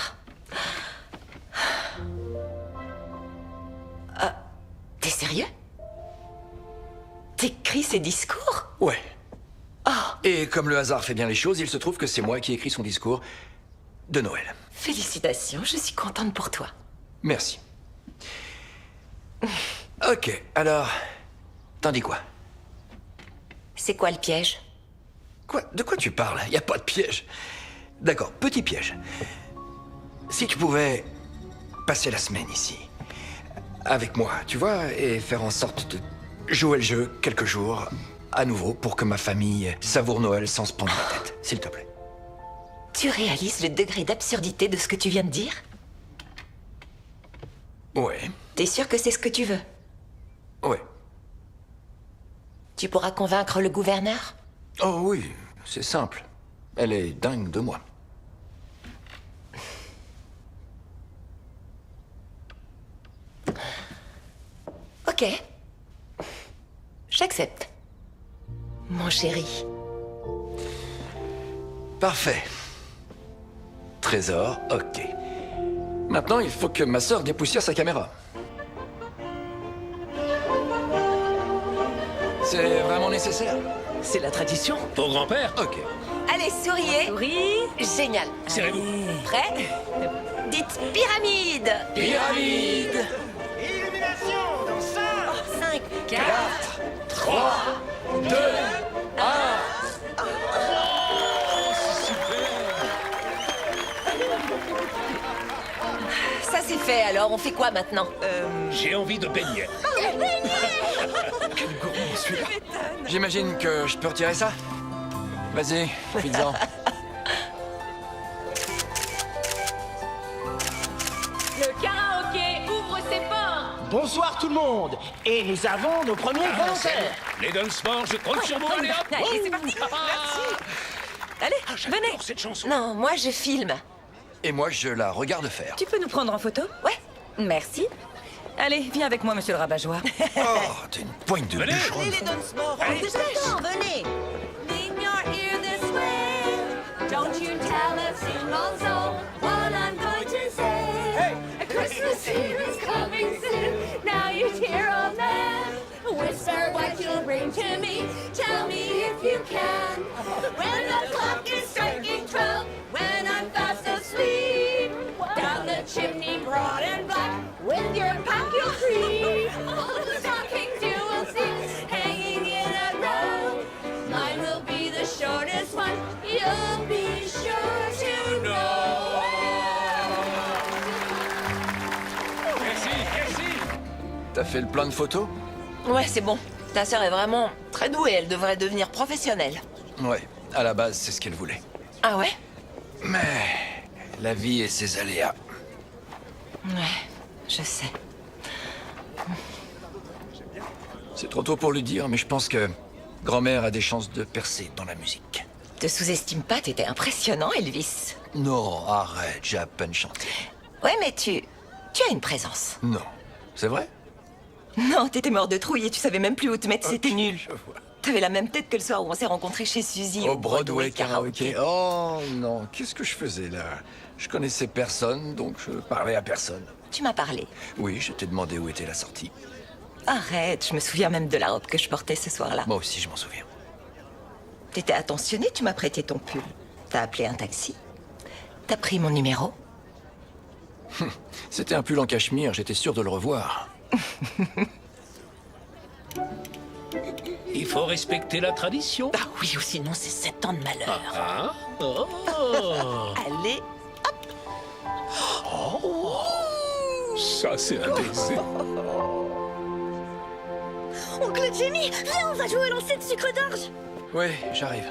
[SPEAKER 3] T'es sérieux? T'écris ces discours?
[SPEAKER 1] Ouais. Et comme le hasard fait bien les choses, il se trouve que c'est moi qui ai écrit son discours de Noël.
[SPEAKER 3] Félicitations, je suis contente pour toi.
[SPEAKER 1] Merci. Ok, alors... T'en dis quoi?
[SPEAKER 3] C'est quoi le piège?
[SPEAKER 1] Quoi? De quoi tu parles? Y a pas de piège. D'accord, petit piège. Si tu pouvais passer la semaine ici, avec moi, tu vois, et faire en sorte de jouer le jeu quelques jours, à nouveau, pour que ma famille savoure Noël sans se prendre la tête, s'il te plaît.
[SPEAKER 3] Tu réalises le degré d'absurdité de ce que tu viens de dire?
[SPEAKER 1] Ouais,
[SPEAKER 3] T'es sûr que c'est ce que tu veux?
[SPEAKER 1] ouais.
[SPEAKER 3] Tu pourras convaincre le gouverneur?
[SPEAKER 1] Oh oui, c'est simple. Elle est dingue de moi.
[SPEAKER 3] Ok. J'accepte. Mon chéri.
[SPEAKER 1] Parfait. Trésor, ok. Maintenant, il faut que ma sœur dépoussière sa caméra. C'est vraiment nécessaire?
[SPEAKER 6] C'est la tradition.
[SPEAKER 9] Pour grand-père?
[SPEAKER 1] Ok.
[SPEAKER 3] Allez, souriez.
[SPEAKER 8] Souris.
[SPEAKER 3] Génial.
[SPEAKER 9] Serrez-vous.
[SPEAKER 3] Prêt? Dites pyramide.
[SPEAKER 1] Pyramide!
[SPEAKER 11] Illumination dans 5,
[SPEAKER 3] 5,
[SPEAKER 8] 4.
[SPEAKER 1] 3, 2, 1.
[SPEAKER 3] Ça c'est fait, alors on fait quoi maintenant?
[SPEAKER 9] J'ai envie de baigner.
[SPEAKER 1] J'imagine que je peux retirer ça? Vas-y, profites-en.
[SPEAKER 10] Le karaoké ouvre ses portes.
[SPEAKER 12] Bonsoir tout le monde. Et nous avons nos premiers volontaires.
[SPEAKER 9] Les Dunsmore, je compte sur vous, allez hop.
[SPEAKER 3] Allez, c'est parti. Allez, venez.
[SPEAKER 9] J'adore cette chanson.
[SPEAKER 3] Non, moi je filme.
[SPEAKER 1] Et moi, je la regarde faire.
[SPEAKER 8] Tu peux nous prendre en photo?
[SPEAKER 3] Ouais.
[SPEAKER 8] Merci. Allez, viens avec moi, monsieur le rabat-joie.
[SPEAKER 1] Oh, t'es une poigne de
[SPEAKER 9] Venez.
[SPEAKER 1] bûcheron.
[SPEAKER 3] Venez.
[SPEAKER 10] Lean your ear this way. Don't you tell a single soul what I'm going to say. Hey. Christmas Eve is coming soon. Now you dear old man. Whisper what you'll bring to me. Tell me if you can. When the clock is striking 12. When I'm fast asleep. Down the chimney broad and black. With your pack you'll creep. All the stockings you will see hanging in a row. Mine will be the shortest one. You'll be sure to know.
[SPEAKER 9] Merci, merci.
[SPEAKER 1] T'as fait le plein de photos?
[SPEAKER 3] Ouais, c'est bon. Ta sœur est vraiment très douée, elle devrait devenir professionnelle.
[SPEAKER 1] Ouais, à la base, c'est ce qu'elle voulait.
[SPEAKER 3] Ah ouais?
[SPEAKER 1] Mais la vie et ses aléas.
[SPEAKER 3] Ouais, je sais.
[SPEAKER 1] C'est trop tôt pour le dire, mais je pense que grand-mère a des chances de percer dans la musique.
[SPEAKER 3] Te sous-estime pas, t'étais impressionnant, Elvis.
[SPEAKER 1] Non, arrête, j'ai à peine chanté.
[SPEAKER 3] Ouais, mais tu as une présence.
[SPEAKER 1] Non, c'est vrai?
[SPEAKER 3] Non, t'étais mort de trouille et tu savais même plus où te mettre, c'était nul.
[SPEAKER 1] Je vois.
[SPEAKER 3] T'avais la même tête que le soir où on s'est rencontrés chez Suzy
[SPEAKER 1] Au Broadway Karaoke. Oh non, qu'est-ce que je faisais là? Je connaissais personne, donc je parlais à personne.
[SPEAKER 3] Tu m'as parlé.
[SPEAKER 1] Oui, je t'ai demandé où était la sortie.
[SPEAKER 3] Arrête, je me souviens même de la robe que je portais ce soir-là.
[SPEAKER 1] Moi aussi, je m'en souviens.
[SPEAKER 3] T'étais attentionné, tu m'as prêté ton pull. T'as appelé un taxi. T'as pris mon numéro.
[SPEAKER 1] C'était un pull en cachemire, j'étais sûr de le revoir.
[SPEAKER 9] Il faut respecter la tradition.
[SPEAKER 3] Ah oui, ou sinon c'est 7 ans de malheur.
[SPEAKER 9] Ah, oh.
[SPEAKER 3] Allez,
[SPEAKER 9] Ça, c'est un baiser.
[SPEAKER 10] Oncle Jimmy, viens, on va jouer au lancer de sucre d'orge.
[SPEAKER 1] Oui, j'arrive.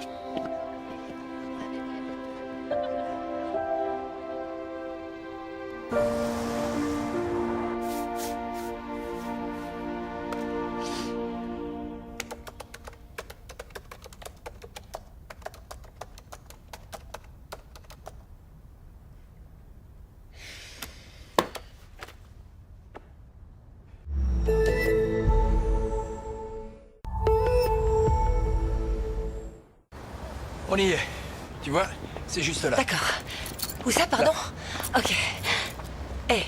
[SPEAKER 1] On y est. Tu vois, c'est juste là.
[SPEAKER 3] d'accord. Où ça, pardon? Ok. Eh,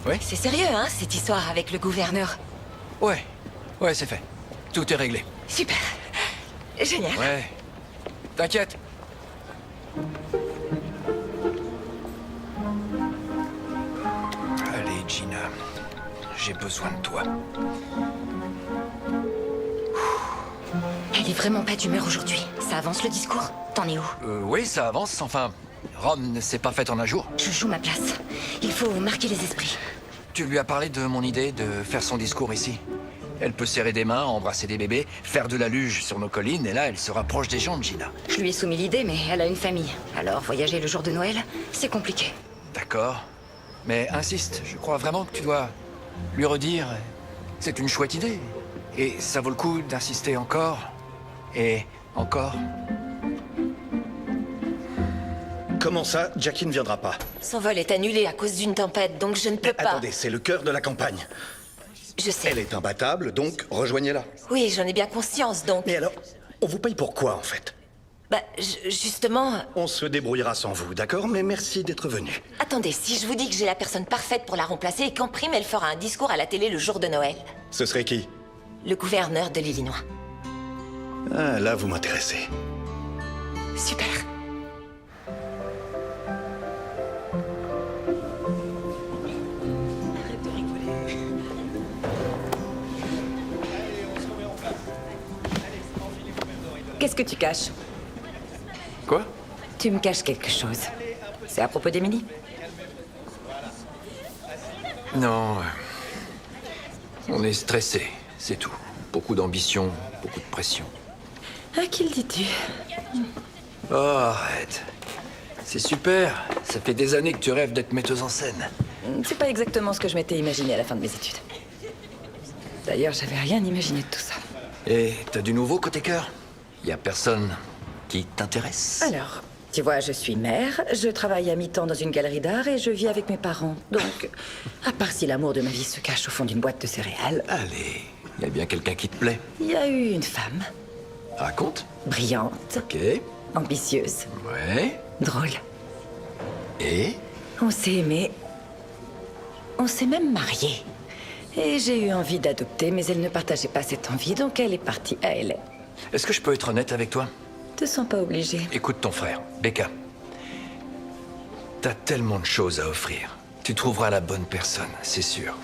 [SPEAKER 1] Oui?
[SPEAKER 3] c'est sérieux, hein, cette histoire avec le gouverneur?
[SPEAKER 1] Ouais, ouais, c'est fait. Tout est réglé.
[SPEAKER 3] Super. Génial.
[SPEAKER 1] Ouais. T'inquiète. Allez, Gina. J'ai besoin de toi.
[SPEAKER 2] Elle est vraiment pas d'humeur aujourd'hui. Ça avance le discours? T'en es où?
[SPEAKER 1] Oui, ça avance. Enfin, Rome ne s'est pas faite en un jour.
[SPEAKER 2] Je joue ma place. Il faut marquer les esprits.
[SPEAKER 1] Tu lui as parlé de mon idée de faire son discours ici. Elle peut serrer des mains, embrasser des bébés, faire de la luge sur nos collines, et là, elle se rapproche des gens de Gina.
[SPEAKER 2] Je lui ai soumis l'idée, mais elle a une famille. Alors, voyager le jour de Noël, c'est compliqué.
[SPEAKER 1] D'accord. Mais insiste, je crois vraiment que tu dois lui redire. C'est une chouette idée. Et ça vaut le coup d'insister encore et encore.
[SPEAKER 13] Comment ça, Jackie ne viendra pas?
[SPEAKER 3] Son vol est annulé à cause d'une tempête, donc je ne peux pas.
[SPEAKER 13] Attendez, c'est le cœur de la campagne.
[SPEAKER 3] Je sais.
[SPEAKER 13] Elle est imbattable, donc rejoignez-la.
[SPEAKER 3] Oui, j'en ai bien conscience, donc...
[SPEAKER 13] Mais alors, on vous paye pour quoi, en fait?
[SPEAKER 3] Bah, justement...
[SPEAKER 13] On se débrouillera sans vous, d'accord? Mais merci d'être venu.
[SPEAKER 3] Attendez, si je vous dis que j'ai la personne parfaite pour la remplacer et qu'en prime, elle fera un discours à la télé le jour de Noël.
[SPEAKER 13] Ce serait qui?
[SPEAKER 3] Le gouverneur de l'Illinois.
[SPEAKER 13] Ah, là, vous m'intéressez.
[SPEAKER 3] Super.
[SPEAKER 8] Qu'est-ce que tu caches?
[SPEAKER 1] Quoi?
[SPEAKER 8] Tu me caches quelque chose. C'est à propos d'Emily?
[SPEAKER 1] Non. On est stressé, c'est tout. Beaucoup d'ambition, beaucoup de pression.
[SPEAKER 8] À qui le dis-tu?
[SPEAKER 1] Oh, arrête. C'est super. Ça fait des années que tu rêves d'être metteuse en scène.
[SPEAKER 8] C'est pas exactement ce que je m'étais imaginé à la fin de mes études. D'ailleurs, j'avais rien imaginé de tout ça.
[SPEAKER 1] Et t'as du nouveau côté cœur? Y a personne qui t'intéresse?
[SPEAKER 8] Alors, tu vois, je suis mère, je travaille à mi-temps dans une galerie d'art et je vis avec mes parents. Donc, à part si l'amour de ma vie se cache au fond d'une boîte de céréales...
[SPEAKER 1] Allez, y a bien quelqu'un qui te plaît.
[SPEAKER 8] Il y a eu une femme.
[SPEAKER 1] Raconte.
[SPEAKER 8] Brillante.
[SPEAKER 1] Ok.
[SPEAKER 8] Ambitieuse.
[SPEAKER 1] Ouais.
[SPEAKER 8] Drôle.
[SPEAKER 1] Et?
[SPEAKER 8] On s'est aimés. On s'est même mariés. Et j'ai eu envie d'adopter, mais elle ne partageait pas cette envie, donc elle est partie à LA.
[SPEAKER 1] Est-ce que je peux être honnête avec toi?
[SPEAKER 8] Te sens pas obligé.
[SPEAKER 1] Écoute ton frère, Becca. T'as tellement de choses à offrir. Tu trouveras la bonne personne, c'est sûr.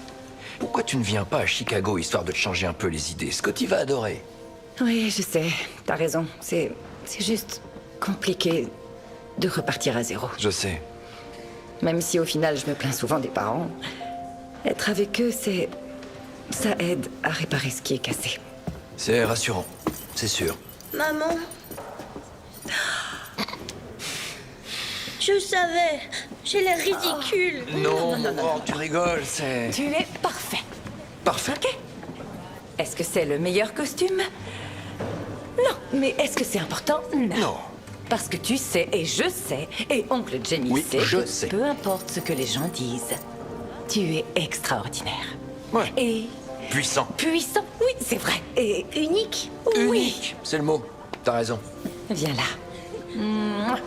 [SPEAKER 1] Pourquoi tu ne viens pas à Chicago histoire de te changer un peu les idées? Scotty va adorer.
[SPEAKER 8] Oui, je sais. T'as raison. C'est juste compliqué de repartir à zéro.
[SPEAKER 1] Je sais.
[SPEAKER 8] Même si au final, je me plains souvent des parents. Être avec eux, ça aide à réparer ce qui est cassé.
[SPEAKER 1] C'est rassurant, c'est sûr.
[SPEAKER 10] Maman. Je savais. J'ai l'air ridicule.
[SPEAKER 1] Non, oh, tu rigoles, c'est...
[SPEAKER 8] Tu es parfait.
[SPEAKER 1] Parfait.
[SPEAKER 8] Ok. Est-ce que c'est le meilleur costume? Non. Mais est-ce que c'est important?
[SPEAKER 1] Non.
[SPEAKER 8] Parce que tu sais, et je sais, et oncle Jenny
[SPEAKER 1] Oui,
[SPEAKER 8] sait,
[SPEAKER 1] je
[SPEAKER 8] que
[SPEAKER 1] sais.
[SPEAKER 8] peu importe ce que les gens disent, tu es extraordinaire.
[SPEAKER 1] Ouais.
[SPEAKER 8] Et
[SPEAKER 1] Puissant.
[SPEAKER 8] puissant, oui, c'est vrai. Et
[SPEAKER 10] Unique.
[SPEAKER 8] oui.
[SPEAKER 1] Unique, c'est le mot. T'as raison.
[SPEAKER 8] Viens là. Mouah.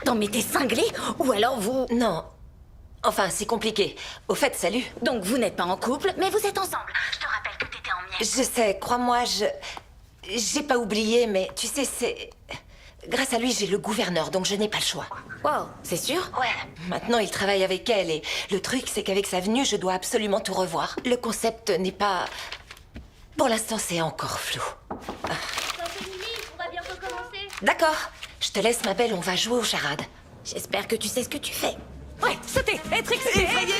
[SPEAKER 3] Attends, mais t'es cinglé? Ou alors vous... Non. Enfin, c'est compliqué. Au fait, salut.
[SPEAKER 7] Donc vous n'êtes pas en couple, mais vous êtes ensemble. Je te rappelle que t'étais en miettes.
[SPEAKER 3] Je sais, crois-moi, j'ai pas oublié, mais tu sais, c'est... Grâce à lui, j'ai le gouverneur, donc je n'ai pas le choix.
[SPEAKER 7] Wow, c'est sûr?
[SPEAKER 3] Ouais. Maintenant, il travaille avec elle, et le truc, c'est qu'avec sa venue, je dois absolument tout revoir. Le concept n'est pas... Pour l'instant, c'est encore flou.
[SPEAKER 10] On va bientôt commencer.
[SPEAKER 3] D'accord. Je te laisse, ma belle, on va jouer aux charades.
[SPEAKER 7] J'espère que tu sais ce que tu fais.
[SPEAKER 8] Ouais, sauter, être excité, effrayé,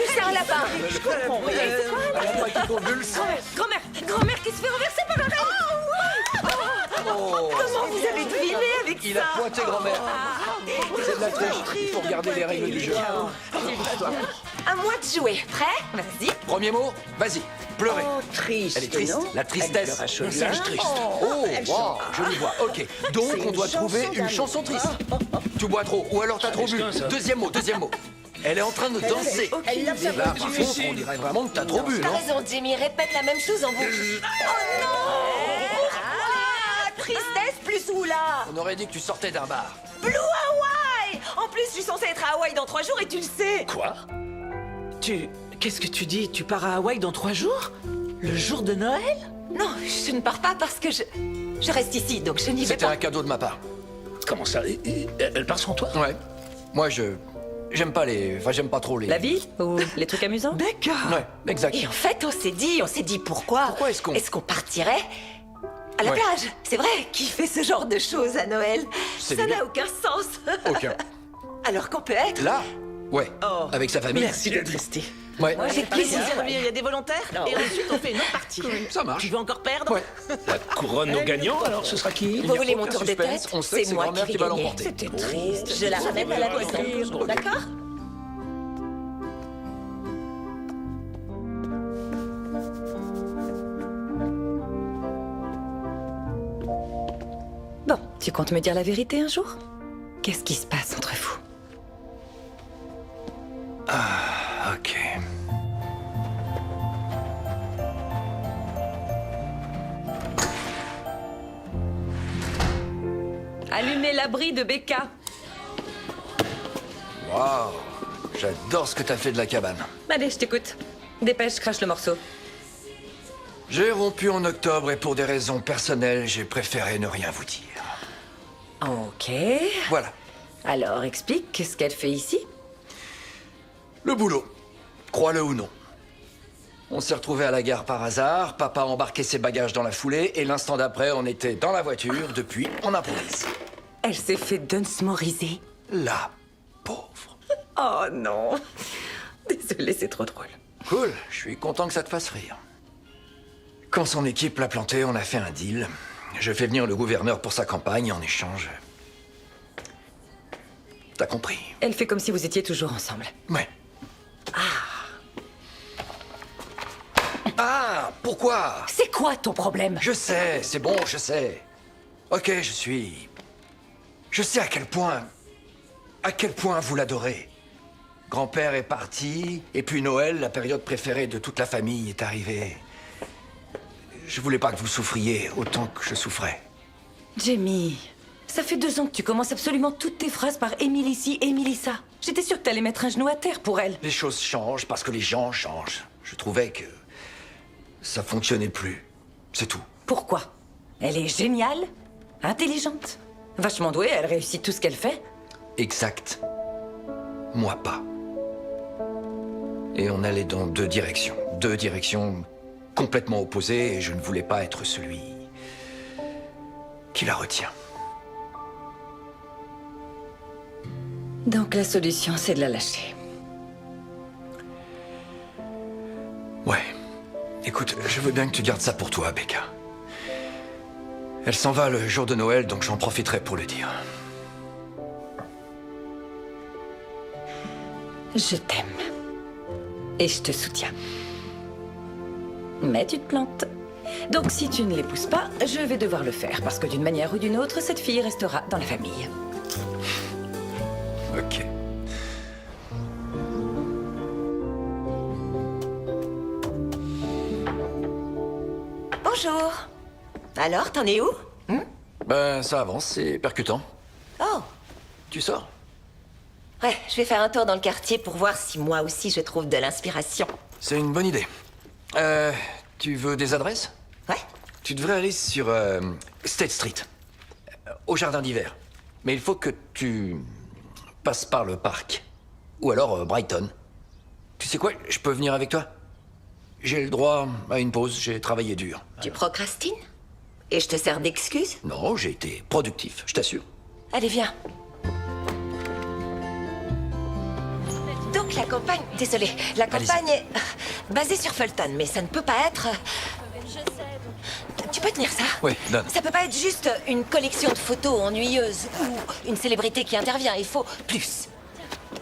[SPEAKER 3] C'est un lapin.
[SPEAKER 8] Je comprends rien.
[SPEAKER 1] Elle a pas été convulse.
[SPEAKER 8] Grand-mère qui se fait renverser par un Comment vous avez deviné avec
[SPEAKER 1] Il a pointé grand-mère. C'est de la triche. Il faut regarder les règles du jeu.
[SPEAKER 3] À moi de jouer. Prêt?
[SPEAKER 8] Vas-y.
[SPEAKER 1] Premier mot, vas-y. Pleurez.
[SPEAKER 11] Oh, triste,
[SPEAKER 1] Elle est triste.
[SPEAKER 11] non?
[SPEAKER 1] La tristesse.
[SPEAKER 11] Elle pleure à
[SPEAKER 1] Un singe
[SPEAKER 11] Chaudière.
[SPEAKER 1] triste.
[SPEAKER 11] Oh,
[SPEAKER 1] Oh,
[SPEAKER 11] elle
[SPEAKER 1] wow,
[SPEAKER 11] chante.
[SPEAKER 1] je lui vois. Ok. Donc,
[SPEAKER 11] C'est
[SPEAKER 1] on doit
[SPEAKER 11] une
[SPEAKER 1] trouver
[SPEAKER 11] chanson
[SPEAKER 1] une
[SPEAKER 11] d'amour.
[SPEAKER 1] chanson triste. Tu bois trop. Ou alors t'as trop bu. Deuxième mot. Elle est en train de danser.
[SPEAKER 11] Elle l'a fait
[SPEAKER 1] Là, par contre, on dirait vraiment que t'as trop bu,
[SPEAKER 3] T'as
[SPEAKER 1] non?
[SPEAKER 3] raison, Jimmy. Répète la même chose en boucle. Oh non! Tristesse plus oula!
[SPEAKER 1] On aurait dit que tu sortais d'un bar.
[SPEAKER 3] Blue Hawaii! En plus, je suis censée être à Hawaï dans 3 jours et tu le sais!
[SPEAKER 9] Quoi?
[SPEAKER 6] Qu'est-ce que tu dis? Tu pars à Hawaï dans 3 jours? Le jour de Noël?
[SPEAKER 3] Non, je ne pars pas parce que je reste ici, donc je n'y vais
[SPEAKER 1] C'était
[SPEAKER 3] pas.
[SPEAKER 1] un cadeau de ma part.
[SPEAKER 9] Comment ça? Elle part sans toi?
[SPEAKER 1] Ouais. Moi, j'aime pas j'aime pas trop les...
[SPEAKER 8] La vie? Ou les trucs amusants?
[SPEAKER 6] Becca!
[SPEAKER 1] Ouais, exact.
[SPEAKER 3] Et en fait, on s'est dit pourquoi?
[SPEAKER 1] Pourquoi est-ce qu'on
[SPEAKER 3] partirait à la
[SPEAKER 1] Ouais.
[SPEAKER 3] plage? C'est vrai, qui fait ce genre de choses à Noël?
[SPEAKER 1] C'est
[SPEAKER 3] Ça
[SPEAKER 1] l'idée.
[SPEAKER 3] n'a aucun sens.
[SPEAKER 1] Aucun.
[SPEAKER 3] Alors qu'on peut être
[SPEAKER 1] Là, Ouais, avec sa famille.
[SPEAKER 6] Merci d'être resté.
[SPEAKER 1] Ouais.
[SPEAKER 3] Moi, j'ai plaisir.
[SPEAKER 6] Il y a des volontaires et ensuite on fait une autre partie.
[SPEAKER 1] Ça marche.
[SPEAKER 6] Tu veux encore perdre?
[SPEAKER 1] Ouais.
[SPEAKER 9] La couronne aux gagnants, alors ce sera qui?
[SPEAKER 3] Vous voulez mon
[SPEAKER 1] aucun
[SPEAKER 3] tour de
[SPEAKER 1] suspense,
[SPEAKER 3] tête?
[SPEAKER 1] on sait que
[SPEAKER 3] C'est
[SPEAKER 1] c'est
[SPEAKER 3] moi
[SPEAKER 1] grand-mère
[SPEAKER 3] qui
[SPEAKER 1] qui
[SPEAKER 3] vais
[SPEAKER 1] va
[SPEAKER 3] gagner.
[SPEAKER 1] l'emporter.
[SPEAKER 3] C'était triste. Je la ramène à la maison. D'accord?
[SPEAKER 8] Bon, tu comptes me dire la vérité un jour? Qu'est-ce qui se passe entre vous?
[SPEAKER 1] Ok.
[SPEAKER 8] Allumez l'abri de Becca.
[SPEAKER 1] Waouh. J'adore ce que t'as fait de la cabane.
[SPEAKER 8] Allez, je t'écoute. Dépêche, crache le morceau.
[SPEAKER 1] J'ai rompu en octobre et pour des raisons personnelles, j'ai préféré ne rien vous dire.
[SPEAKER 8] Ok.
[SPEAKER 1] Voilà.
[SPEAKER 8] Alors, explique ce qu'elle fait ici.
[SPEAKER 1] Le boulot. Crois-le ou non. On s'est retrouvés à la gare par hasard, papa a embarqué ses bagages dans la foulée, et l'instant d'après, on était dans la voiture, depuis, on improvise.
[SPEAKER 8] Elle s'est fait dunsmoriser.
[SPEAKER 1] La pauvre.
[SPEAKER 8] Oh non. Désolée, c'est trop drôle.
[SPEAKER 1] Cool, je suis content que ça te fasse rire. Quand son équipe l'a planté, on a fait un deal. Je fais venir le gouverneur pour sa campagne en échange. T'as compris?
[SPEAKER 8] Elle fait comme si vous étiez toujours ensemble.
[SPEAKER 1] Ouais. Ah, pourquoi?
[SPEAKER 8] C'est quoi ton problème?
[SPEAKER 1] Je sais, c'est bon, je sais. Ok, je sais à quel point vous l'adorez. Grand-père est parti, et puis Noël, la période préférée de toute la famille, est arrivée. Je voulais pas que vous souffriez autant que je souffrais.
[SPEAKER 8] Jamie, ça fait 2 ans que tu commences absolument toutes tes phrases par Émilie ci, Émilie ça. J'étais sûre que t'allais mettre un genou à terre pour elle.
[SPEAKER 1] Les choses changent parce que les gens changent. Je trouvais que ça fonctionnait plus. C'est tout.
[SPEAKER 8] Pourquoi? Elle est géniale, intelligente, vachement douée, elle réussit tout ce qu'elle fait.
[SPEAKER 1] Exact. Moi pas. Et on allait dans 2 directions. 2 directions complètement opposées, et je ne voulais pas être celui qui la retient.
[SPEAKER 8] Donc la solution, c'est de la lâcher.
[SPEAKER 1] Ouais. Écoute, je veux bien que tu gardes ça pour toi, Becca. Elle s'en va le jour de Noël, donc j'en profiterai pour le dire.
[SPEAKER 8] Je t'aime. Et je te soutiens. Mais tu te plantes. Donc si tu ne l'épouses pas, je vais devoir le faire, parce que d'une manière ou d'une autre, cette fille restera dans la famille.
[SPEAKER 1] Ok.
[SPEAKER 3] Bonjour. Alors, t'en es où?
[SPEAKER 1] Ben, ça avance, c'est percutant.
[SPEAKER 3] Oh.
[SPEAKER 1] Tu sors?
[SPEAKER 3] Ouais, je vais faire un tour dans le quartier pour voir si moi aussi je trouve de l'inspiration.
[SPEAKER 1] C'est une bonne idée. Tu veux des adresses?
[SPEAKER 3] Ouais.
[SPEAKER 1] Tu devrais aller sur State Street, au jardin d'hiver. Mais il faut que tu passes par le parc. Ou alors Brighton. Tu sais quoi, je peux venir avec toi? J'ai le droit à une pause, j'ai travaillé dur.
[SPEAKER 3] Tu procrastines? Et je te sers d'excuse?
[SPEAKER 1] Non, j'ai été productif, je t'assure.
[SPEAKER 3] Allez, viens. Donc la campagne... Désolée, la campagne est basée sur Fulton, mais ça ne peut pas être... Tu peux tenir ça?
[SPEAKER 1] Oui, donne.
[SPEAKER 3] Ça peut pas être juste une collection de photos ennuyeuses ou une célébrité qui intervient. Il faut plus.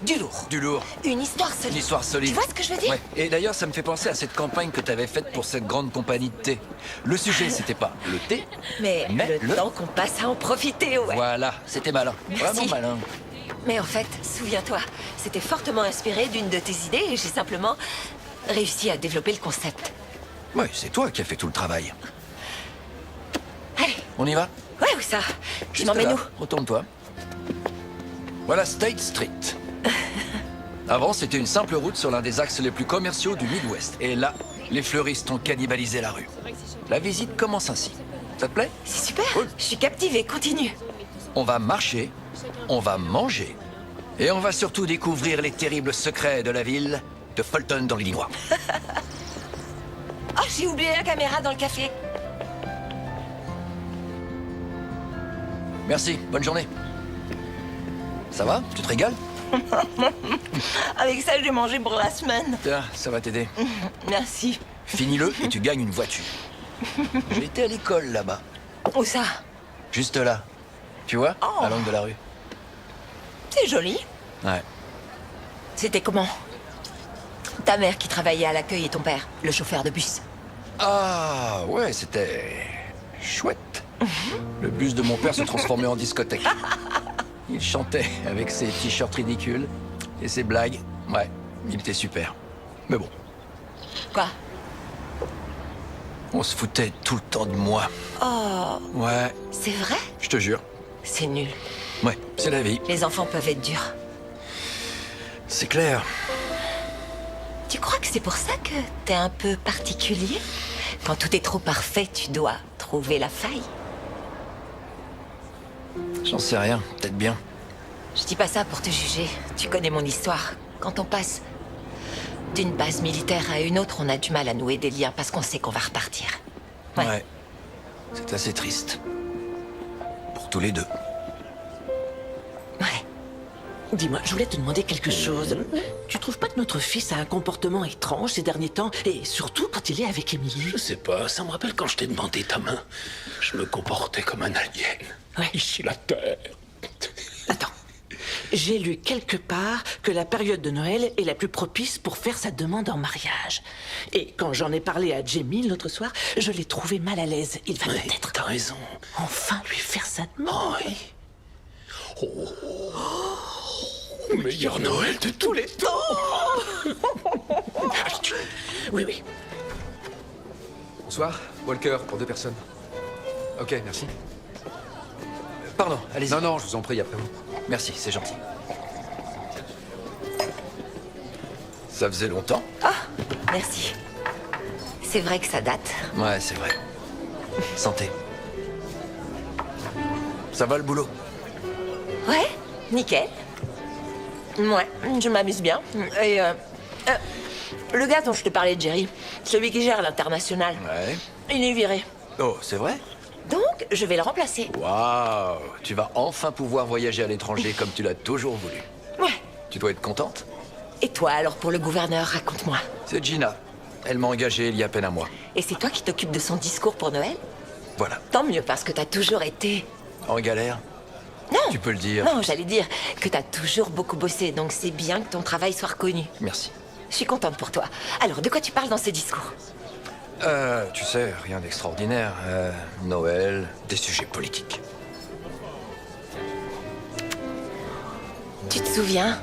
[SPEAKER 3] Du lourd.
[SPEAKER 1] Du lourd.
[SPEAKER 3] Une histoire solide.
[SPEAKER 1] Une histoire solide.
[SPEAKER 3] Tu vois ce que je veux dire?
[SPEAKER 1] Ouais. Et d'ailleurs, ça me fait penser à cette campagne que tu avais faite pour cette grande compagnie de thé. Le sujet, c'était pas le thé,
[SPEAKER 3] Mais le temps qu'on passe à en profiter, ouais.
[SPEAKER 1] Voilà, c'était malin.
[SPEAKER 3] Merci.
[SPEAKER 1] Vraiment malin.
[SPEAKER 3] Mais en fait, souviens-toi, c'était fortement inspiré d'une de tes idées et j'ai simplement réussi à développer le concept.
[SPEAKER 1] Oui, c'est toi qui as fait tout le travail.
[SPEAKER 3] Allez.
[SPEAKER 1] On y va?
[SPEAKER 3] Ouais, où ça? Je
[SPEAKER 1] Juste
[SPEAKER 3] m'emmène
[SPEAKER 1] là.
[SPEAKER 3] où?
[SPEAKER 1] Retourne-toi. Voilà State Street. Avant, c'était une simple route sur l'un des axes les plus commerciaux du Midwest. Et là, les fleuristes ont cannibalisé la rue. La visite commence ainsi. Ça te plaît?
[SPEAKER 3] C'est super. Je suis captivée. Continue.
[SPEAKER 1] On va marcher, on va manger, et on va surtout découvrir les terribles secrets de la ville de Fulton dans l'Illinois.
[SPEAKER 3] Oh, j'ai oublié la caméra dans le café.
[SPEAKER 1] Merci, bonne journée. Ça va? Tu te régales?
[SPEAKER 3] Avec ça, j'ai mangé pour la semaine.
[SPEAKER 1] Tiens, ça va t'aider.
[SPEAKER 3] Merci.
[SPEAKER 1] Finis-le et tu gagnes une voiture. J'ai été à l'école là-bas.
[SPEAKER 3] Où ça?
[SPEAKER 1] Juste là. Tu vois,
[SPEAKER 3] Oh.
[SPEAKER 1] à l'angle de la rue.
[SPEAKER 3] C'est joli.
[SPEAKER 1] Ouais.
[SPEAKER 3] C'était comment? Ta mère qui travaillait à l'accueil et ton père, le chauffeur de bus.
[SPEAKER 1] Ah, ouais, c'était chouette. Le bus de mon père se transformait en discothèque. Il chantait avec ses t-shirts ridicules et ses blagues. Ouais, il était super. Mais bon,
[SPEAKER 3] Quoi?
[SPEAKER 1] on se foutait tout le temps de moi.
[SPEAKER 3] Oh,
[SPEAKER 1] Ouais,
[SPEAKER 3] c'est vrai?
[SPEAKER 1] je te jure.
[SPEAKER 3] C'est nul.
[SPEAKER 1] Ouais, c'est la vie.
[SPEAKER 3] Les enfants peuvent être durs.
[SPEAKER 1] C'est clair.
[SPEAKER 3] Tu crois que c'est pour ça que t'es un peu particulier? Quand tout est trop parfait, tu dois trouver la faille.
[SPEAKER 1] J'en sais rien, peut-être bien.
[SPEAKER 3] Je dis pas ça pour te juger. Tu connais mon histoire. Quand on passe d'une base militaire à une autre, on a du mal à nouer des liens parce qu'on sait qu'on va repartir.
[SPEAKER 1] Ouais. C'est assez triste. Pour tous les deux.
[SPEAKER 6] Dis-moi, je voulais te demander quelque chose. Tu trouves pas que notre fils a un comportement étrange ces derniers temps? Et surtout quand il est avec Émilie?
[SPEAKER 9] Je sais pas, ça me rappelle quand je t'ai demandé ta main. Je me comportais comme un alien.
[SPEAKER 6] Ouais.
[SPEAKER 9] Ici la Terre.
[SPEAKER 6] Attends. J'ai lu quelque part que la période de Noël est la plus propice pour faire sa demande en mariage. Et quand j'en ai parlé à Jamie l'autre soir, je l'ai trouvé mal à l'aise. Il va peut-être...
[SPEAKER 9] T'as raison.
[SPEAKER 6] Enfin lui faire sa demande.
[SPEAKER 9] Oui. Meilleur Noël de tous les temps.
[SPEAKER 6] Oui, oui.
[SPEAKER 14] Bonsoir, Walker, pour 2 personnes. Ok, merci.
[SPEAKER 1] Pardon, allez-y.
[SPEAKER 14] Non, je vous en prie, après vous.
[SPEAKER 1] Merci, c'est gentil. Ça faisait longtemps.
[SPEAKER 3] Merci. C'est vrai que ça date.
[SPEAKER 1] Ouais, c'est vrai. Santé. Ça va le boulot?
[SPEAKER 3] Ouais, nickel. Ouais, je m'amuse bien. Et le gars dont je te parlais de Jerry, celui qui gère l'international,
[SPEAKER 1] Ouais.
[SPEAKER 3] il est viré.
[SPEAKER 1] Oh, c'est vrai?
[SPEAKER 3] Donc, je vais le remplacer.
[SPEAKER 1] Waouh! Tu vas enfin pouvoir voyager à l'étranger comme tu l'as toujours voulu.
[SPEAKER 3] Ouais.
[SPEAKER 1] Tu dois être contente.
[SPEAKER 3] Et toi, alors, pour le gouverneur, raconte-moi.
[SPEAKER 1] C'est Gina. Elle m'a engagé il y a à peine un mois.
[SPEAKER 3] Et c'est toi qui t'occupes de son discours pour Noël?
[SPEAKER 1] Voilà.
[SPEAKER 3] Tant mieux, parce que t'as toujours été...
[SPEAKER 1] En galère?
[SPEAKER 3] Non!
[SPEAKER 1] Tu peux le dire.
[SPEAKER 3] Non, j'allais dire que t'as toujours beaucoup bossé, donc c'est bien que ton travail soit reconnu.
[SPEAKER 1] Merci.
[SPEAKER 3] Je suis contente pour toi. Alors, de quoi tu parles dans ce discours?
[SPEAKER 1] Tu sais, rien d'extraordinaire. Noël, des sujets politiques.
[SPEAKER 3] Tu te souviens?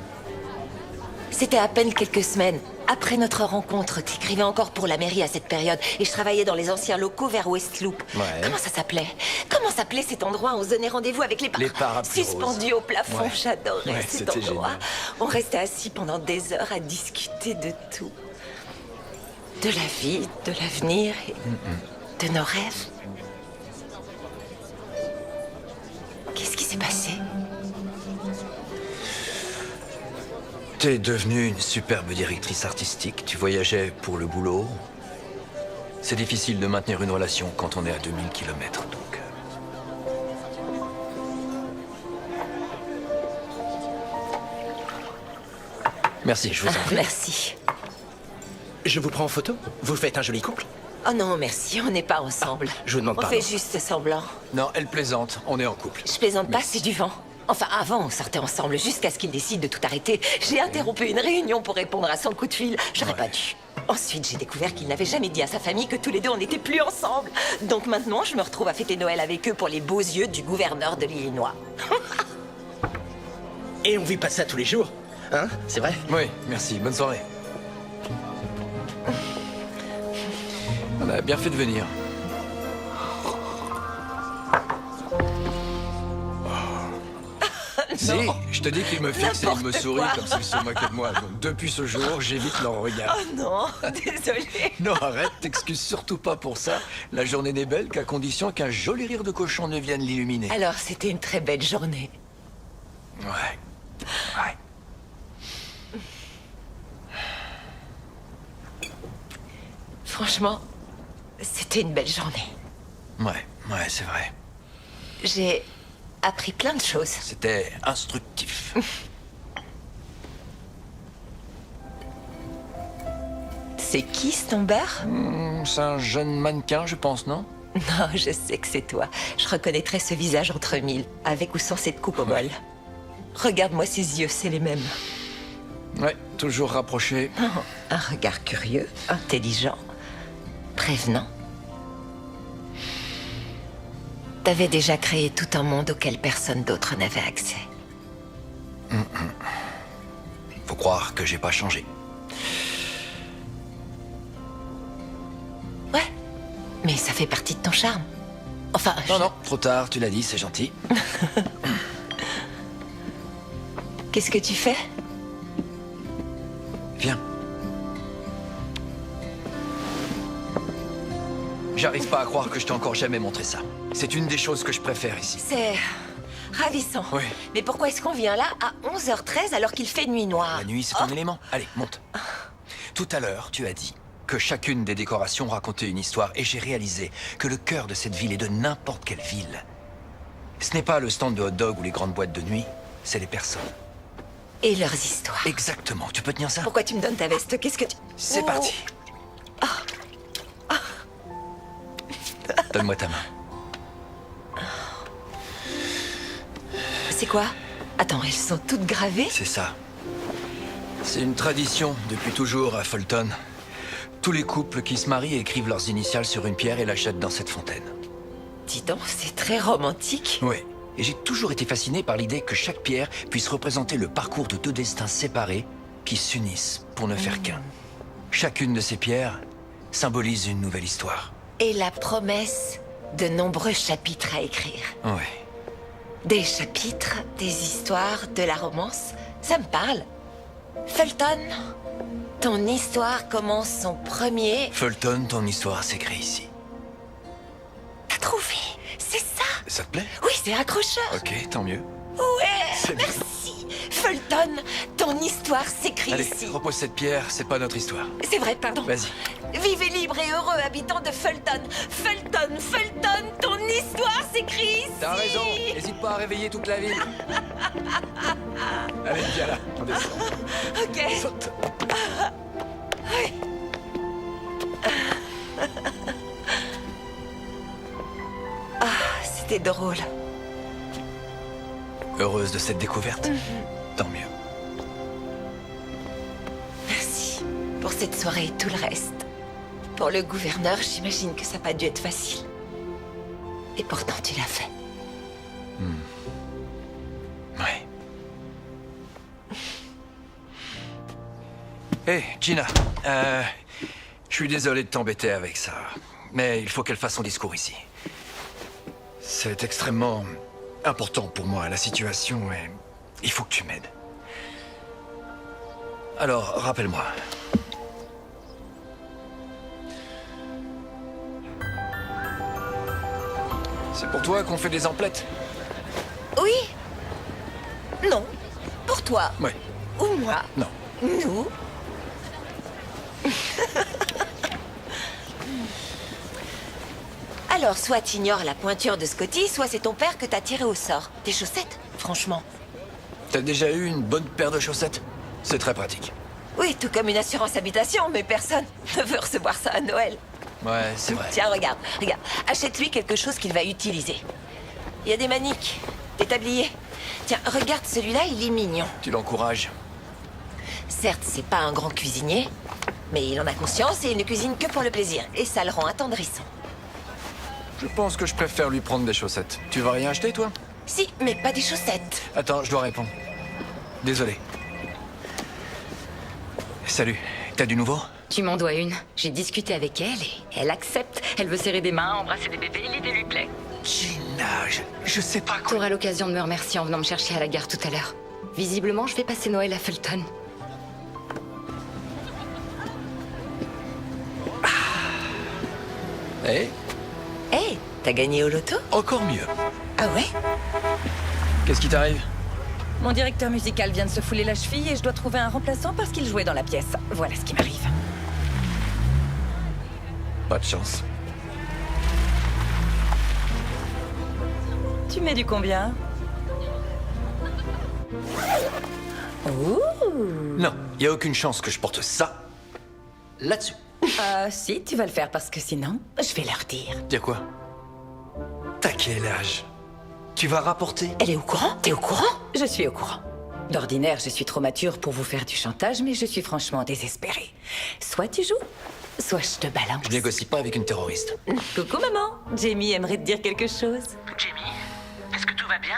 [SPEAKER 3] C'était à peine quelques semaines. Après notre rencontre, t'écrivais encore pour la mairie à cette période, et je travaillais dans les anciens locaux vers West Loop.
[SPEAKER 1] Ouais.
[SPEAKER 3] Comment ça s'appelait? Comment s'appelait cet endroit où on se donnait rendez-vous avec les
[SPEAKER 1] parapluies
[SPEAKER 3] suspendus
[SPEAKER 1] roses.
[SPEAKER 3] au plafond?
[SPEAKER 1] Ouais.
[SPEAKER 3] J'adorais
[SPEAKER 1] Ouais,
[SPEAKER 3] cet
[SPEAKER 1] c'était
[SPEAKER 3] endroit.
[SPEAKER 1] génial.
[SPEAKER 3] On restait assis pendant des heures à discuter de tout. De la vie, de l'avenir et de nos rêves. Qu'est-ce qui s'est passé?
[SPEAKER 1] T'es devenue une superbe directrice artistique. Tu voyageais pour le boulot. C'est difficile de maintenir une relation quand on est à 2000 km, donc... Merci, je vous en prie.
[SPEAKER 3] Merci.
[SPEAKER 12] Je vous prends en photo? Vous faites un joli couple?
[SPEAKER 3] Oh non, merci, on n'est pas ensemble.
[SPEAKER 12] Je vous demande
[SPEAKER 3] On
[SPEAKER 12] pardon.
[SPEAKER 3] fait juste semblant.
[SPEAKER 1] Non, elle plaisante. On est en couple.
[SPEAKER 3] Je plaisante pas, c'est du vent. Enfin, avant, on sortait ensemble jusqu'à ce qu'il décide de tout arrêter. J'ai interrompu une réunion pour répondre à son coup de fil. J'aurais pas dû. Ensuite, j'ai découvert qu'il n'avait jamais dit à sa famille que tous les deux, on n'était plus ensemble. Donc maintenant, je me retrouve à fêter Noël avec eux pour les beaux yeux du gouverneur de l'Illinois.
[SPEAKER 12] Et on vit pas ça tous les jours, hein? C'est vrai?
[SPEAKER 1] Oui, merci. Bonne soirée. On a bien fait de venir. Si, je te dis qu'il me fixe et il me sourit comme s'il se moquait de moi. Donc, depuis ce jour, j'évite leur regard.
[SPEAKER 3] Oh non, désolé.
[SPEAKER 1] Non, arrête, t'excuses surtout pas pour ça. La journée n'est belle qu'à condition qu'un joli rire de cochon ne vienne l'illuminer.
[SPEAKER 3] Alors, c'était une très belle journée.
[SPEAKER 1] Ouais. Ouais.
[SPEAKER 3] Franchement, c'était une belle journée.
[SPEAKER 1] Ouais, c'est vrai.
[SPEAKER 3] J'ai appris plein de choses.
[SPEAKER 1] C'était instructif.
[SPEAKER 3] C'est qui, ce tombeur?
[SPEAKER 1] C'est un jeune mannequin, je pense, non?
[SPEAKER 3] Non, je sais que c'est toi. Je reconnaîtrais ce visage entre mille, avec ou sans cette coupe au bol. Regarde-moi ces yeux, c'est les mêmes.
[SPEAKER 1] Ouais, toujours rapproché.
[SPEAKER 3] Oh, un regard curieux, intelligent, prévenant. T'avais déjà créé tout un monde auquel personne d'autre n'avait accès.
[SPEAKER 1] Faut croire que j'ai pas changé.
[SPEAKER 3] Ouais, mais ça fait partie de ton charme. Enfin,
[SPEAKER 1] Non, trop tard, tu l'as dit, c'est gentil.
[SPEAKER 3] Qu'est-ce que tu fais?
[SPEAKER 1] Viens. J'arrive pas à croire que je t'ai encore jamais montré ça. C'est une des choses que je préfère ici.
[SPEAKER 3] C'est ravissant.
[SPEAKER 1] Oui.
[SPEAKER 3] Mais pourquoi est-ce qu'on vient là à 11h13 alors qu'il fait nuit noire?
[SPEAKER 1] La nuit, c'est ton élément. Allez, monte. Tout à l'heure, tu as dit que chacune des décorations racontait une histoire, et j'ai réalisé que le cœur de cette ville est de n'importe quelle ville. Ce n'est pas le stand de hot-dog ou les grandes boîtes de nuit, c'est les personnes.
[SPEAKER 3] Et leurs histoires.
[SPEAKER 1] Exactement. Tu peux tenir ça?
[SPEAKER 3] Pourquoi tu me donnes ta veste? Qu'est-ce que tu...
[SPEAKER 1] C'est parti. Donne-moi ta main.
[SPEAKER 3] C'est quoi? Attends, elles sont toutes gravées?
[SPEAKER 1] C'est ça. C'est une tradition depuis toujours à Fulton. Tous les couples qui se marient écrivent leurs initiales sur une pierre et l'achètent dans cette fontaine.
[SPEAKER 3] Dis donc, c'est très romantique.
[SPEAKER 1] Oui. Et j'ai toujours été fasciné par l'idée que chaque pierre puisse représenter le parcours de deux destins séparés qui s'unissent pour ne faire qu'un. Chacune de ces pierres symbolise une nouvelle histoire.
[SPEAKER 3] Et la promesse de nombreux chapitres à écrire.
[SPEAKER 1] Oui.
[SPEAKER 3] Des chapitres, des histoires, de la romance. Ça me parle. Fulton, ton histoire commence son premier...
[SPEAKER 1] Fulton, ton histoire s'écrit ici.
[SPEAKER 3] T'as trouvé? C'est ça?
[SPEAKER 1] Ça te plaît?
[SPEAKER 3] Oui, c'est accrocheur.
[SPEAKER 1] Ok, tant mieux.
[SPEAKER 3] Ouais, merci. Fulton, ton histoire s'écrit
[SPEAKER 1] Allez,
[SPEAKER 3] ici.
[SPEAKER 1] repose cette pierre, c'est pas notre histoire.
[SPEAKER 3] C'est vrai, pardon.
[SPEAKER 1] Vas-y.
[SPEAKER 3] Vivez libre et heureux, habitants de Fulton. Fulton, Fulton, ton histoire s'écrit ici.
[SPEAKER 1] T'as raison, n'hésite pas à réveiller toute la ville. Allez, viens là, on descend.
[SPEAKER 3] Ok.
[SPEAKER 1] Saute.
[SPEAKER 3] Ouais. Ah, c'était drôle.
[SPEAKER 1] Heureuse de cette découverte? Tant mieux.
[SPEAKER 3] Merci pour cette soirée et tout le reste. Pour le gouverneur, j'imagine que ça n'a pas dû être facile. Et pourtant, tu l'as fait.
[SPEAKER 1] Ouais. Hé, Gina, je suis désolé de t'embêter avec ça, mais il faut qu'elle fasse son discours ici. C'est extrêmement important pour moi, la situation, et il faut que tu m'aides. Alors, rappelle-moi. C'est pour toi qu'on fait des emplettes?
[SPEAKER 3] Oui. Non. Pour toi.
[SPEAKER 1] Oui.
[SPEAKER 3] Ou moi.
[SPEAKER 1] Non.
[SPEAKER 3] Nous. Alors, soit t'ignores la pointure de Scotty, soit c'est ton père que t'as tiré au sort. Tes chaussettes, franchement.
[SPEAKER 1] T'as déjà eu une bonne paire de chaussettes? C'est très pratique.
[SPEAKER 3] Oui, tout comme une assurance habitation, mais personne ne veut recevoir ça à Noël.
[SPEAKER 1] Ouais, c'est vrai.
[SPEAKER 3] Tiens, regarde. Achète-lui quelque chose qu'il va utiliser. Il y a des maniques, des tabliers. Tiens, regarde celui-là, il est mignon.
[SPEAKER 1] Tu l'encourages?
[SPEAKER 3] Certes, c'est pas un grand cuisinier, mais il en a conscience et il ne cuisine que pour le plaisir. Et ça le rend attendrissant.
[SPEAKER 1] Je pense que je préfère lui prendre des chaussettes. Tu vas rien acheter, toi?
[SPEAKER 3] Si, mais pas des chaussettes.
[SPEAKER 1] Attends, je dois répondre. Désolé. Salut, t'as du nouveau?
[SPEAKER 2] Tu m'en dois une. J'ai discuté avec elle et elle accepte. Elle veut serrer des mains, embrasser des bébés, l'idée lui plaît.
[SPEAKER 1] Gina, je sais pas quoi...
[SPEAKER 2] T'auras l'occasion de me remercier en venant me chercher à la gare tout à l'heure. Visiblement, je vais passer Noël à Fulton.
[SPEAKER 1] Hé?
[SPEAKER 3] Hé, t'as gagné au loto?
[SPEAKER 1] Encore mieux.
[SPEAKER 3] Ah ouais?
[SPEAKER 1] Qu'est-ce qui t'arrive?
[SPEAKER 8] Mon directeur musical vient de se fouler la cheville et je dois trouver un remplaçant parce qu'il jouait dans la pièce. Voilà ce qui m'arrive.
[SPEAKER 1] Pas de chance.
[SPEAKER 8] Tu mets du combien?
[SPEAKER 1] Non, y a aucune chance que je porte ça là-dessus.
[SPEAKER 8] Si, tu vas le faire parce que sinon, je vais leur dire.
[SPEAKER 1] Dire quoi? T'as quel âge? Tu vas rapporter?
[SPEAKER 8] Elle est au courant? T'es au courant? Je suis au courant. D'ordinaire, je suis trop mature pour vous faire du chantage, mais je suis franchement désespérée. Soit tu joues, soit je te balance.
[SPEAKER 1] Je négocie pas avec une terroriste.
[SPEAKER 8] Coucou maman, Jamie aimerait te dire quelque chose.
[SPEAKER 5] Jamie, est-ce que tout va bien?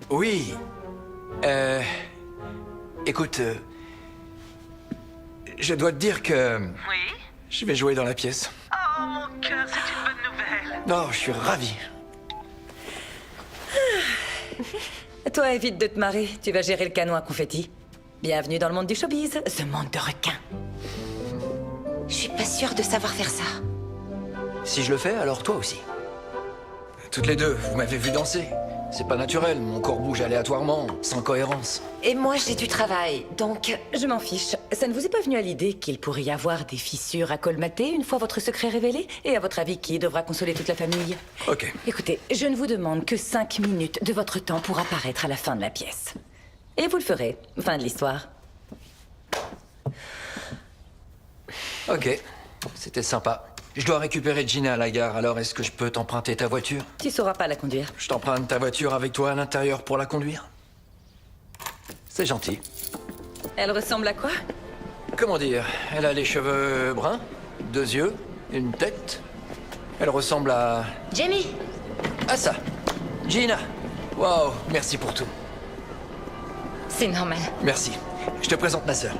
[SPEAKER 1] Oui. Écoute, je dois te dire que
[SPEAKER 5] Oui?
[SPEAKER 1] je vais jouer dans la pièce.
[SPEAKER 5] Oh, mon cœur, c'est une bonne nouvelle.
[SPEAKER 1] Non, je suis ravi.
[SPEAKER 8] Toi, évite de te marrer, tu vas gérer le canon à confetti. Bienvenue dans le monde du showbiz, ce monde de requins.
[SPEAKER 3] Je suis pas sûre de savoir faire ça.
[SPEAKER 1] Si je le fais, alors toi aussi. Toutes les deux, vous m'avez vu danser. C'est pas naturel, mon corps bouge aléatoirement, sans cohérence.
[SPEAKER 3] Et moi, j'ai du travail, donc...
[SPEAKER 8] Je m'en fiche. Ça ne vous est pas venu à l'idée qu'il pourrait y avoir des fissures à colmater une fois votre secret révélé? Et à votre avis, qui devra consoler toute la famille?
[SPEAKER 1] Ok.
[SPEAKER 8] Écoutez, je ne vous demande que 5 minutes de votre temps pour apparaître à la fin de la pièce. Et vous le ferez. Fin de l'histoire.
[SPEAKER 1] Ok, c'était sympa. Je dois récupérer Gina à la gare, alors est-ce que je peux t'emprunter ta voiture?
[SPEAKER 8] Tu sauras pas la conduire.
[SPEAKER 1] Je t'emprunte ta voiture avec toi à l'intérieur pour la conduire? C'est gentil.
[SPEAKER 8] Elle ressemble à quoi?
[SPEAKER 1] Comment dire? Elle a les cheveux bruns, 2 yeux, une tête. Elle ressemble à...
[SPEAKER 2] Jamie!
[SPEAKER 1] À ça. Gina. Wow, merci pour tout.
[SPEAKER 2] C'est normal.
[SPEAKER 1] Merci. Je te présente ma sœur.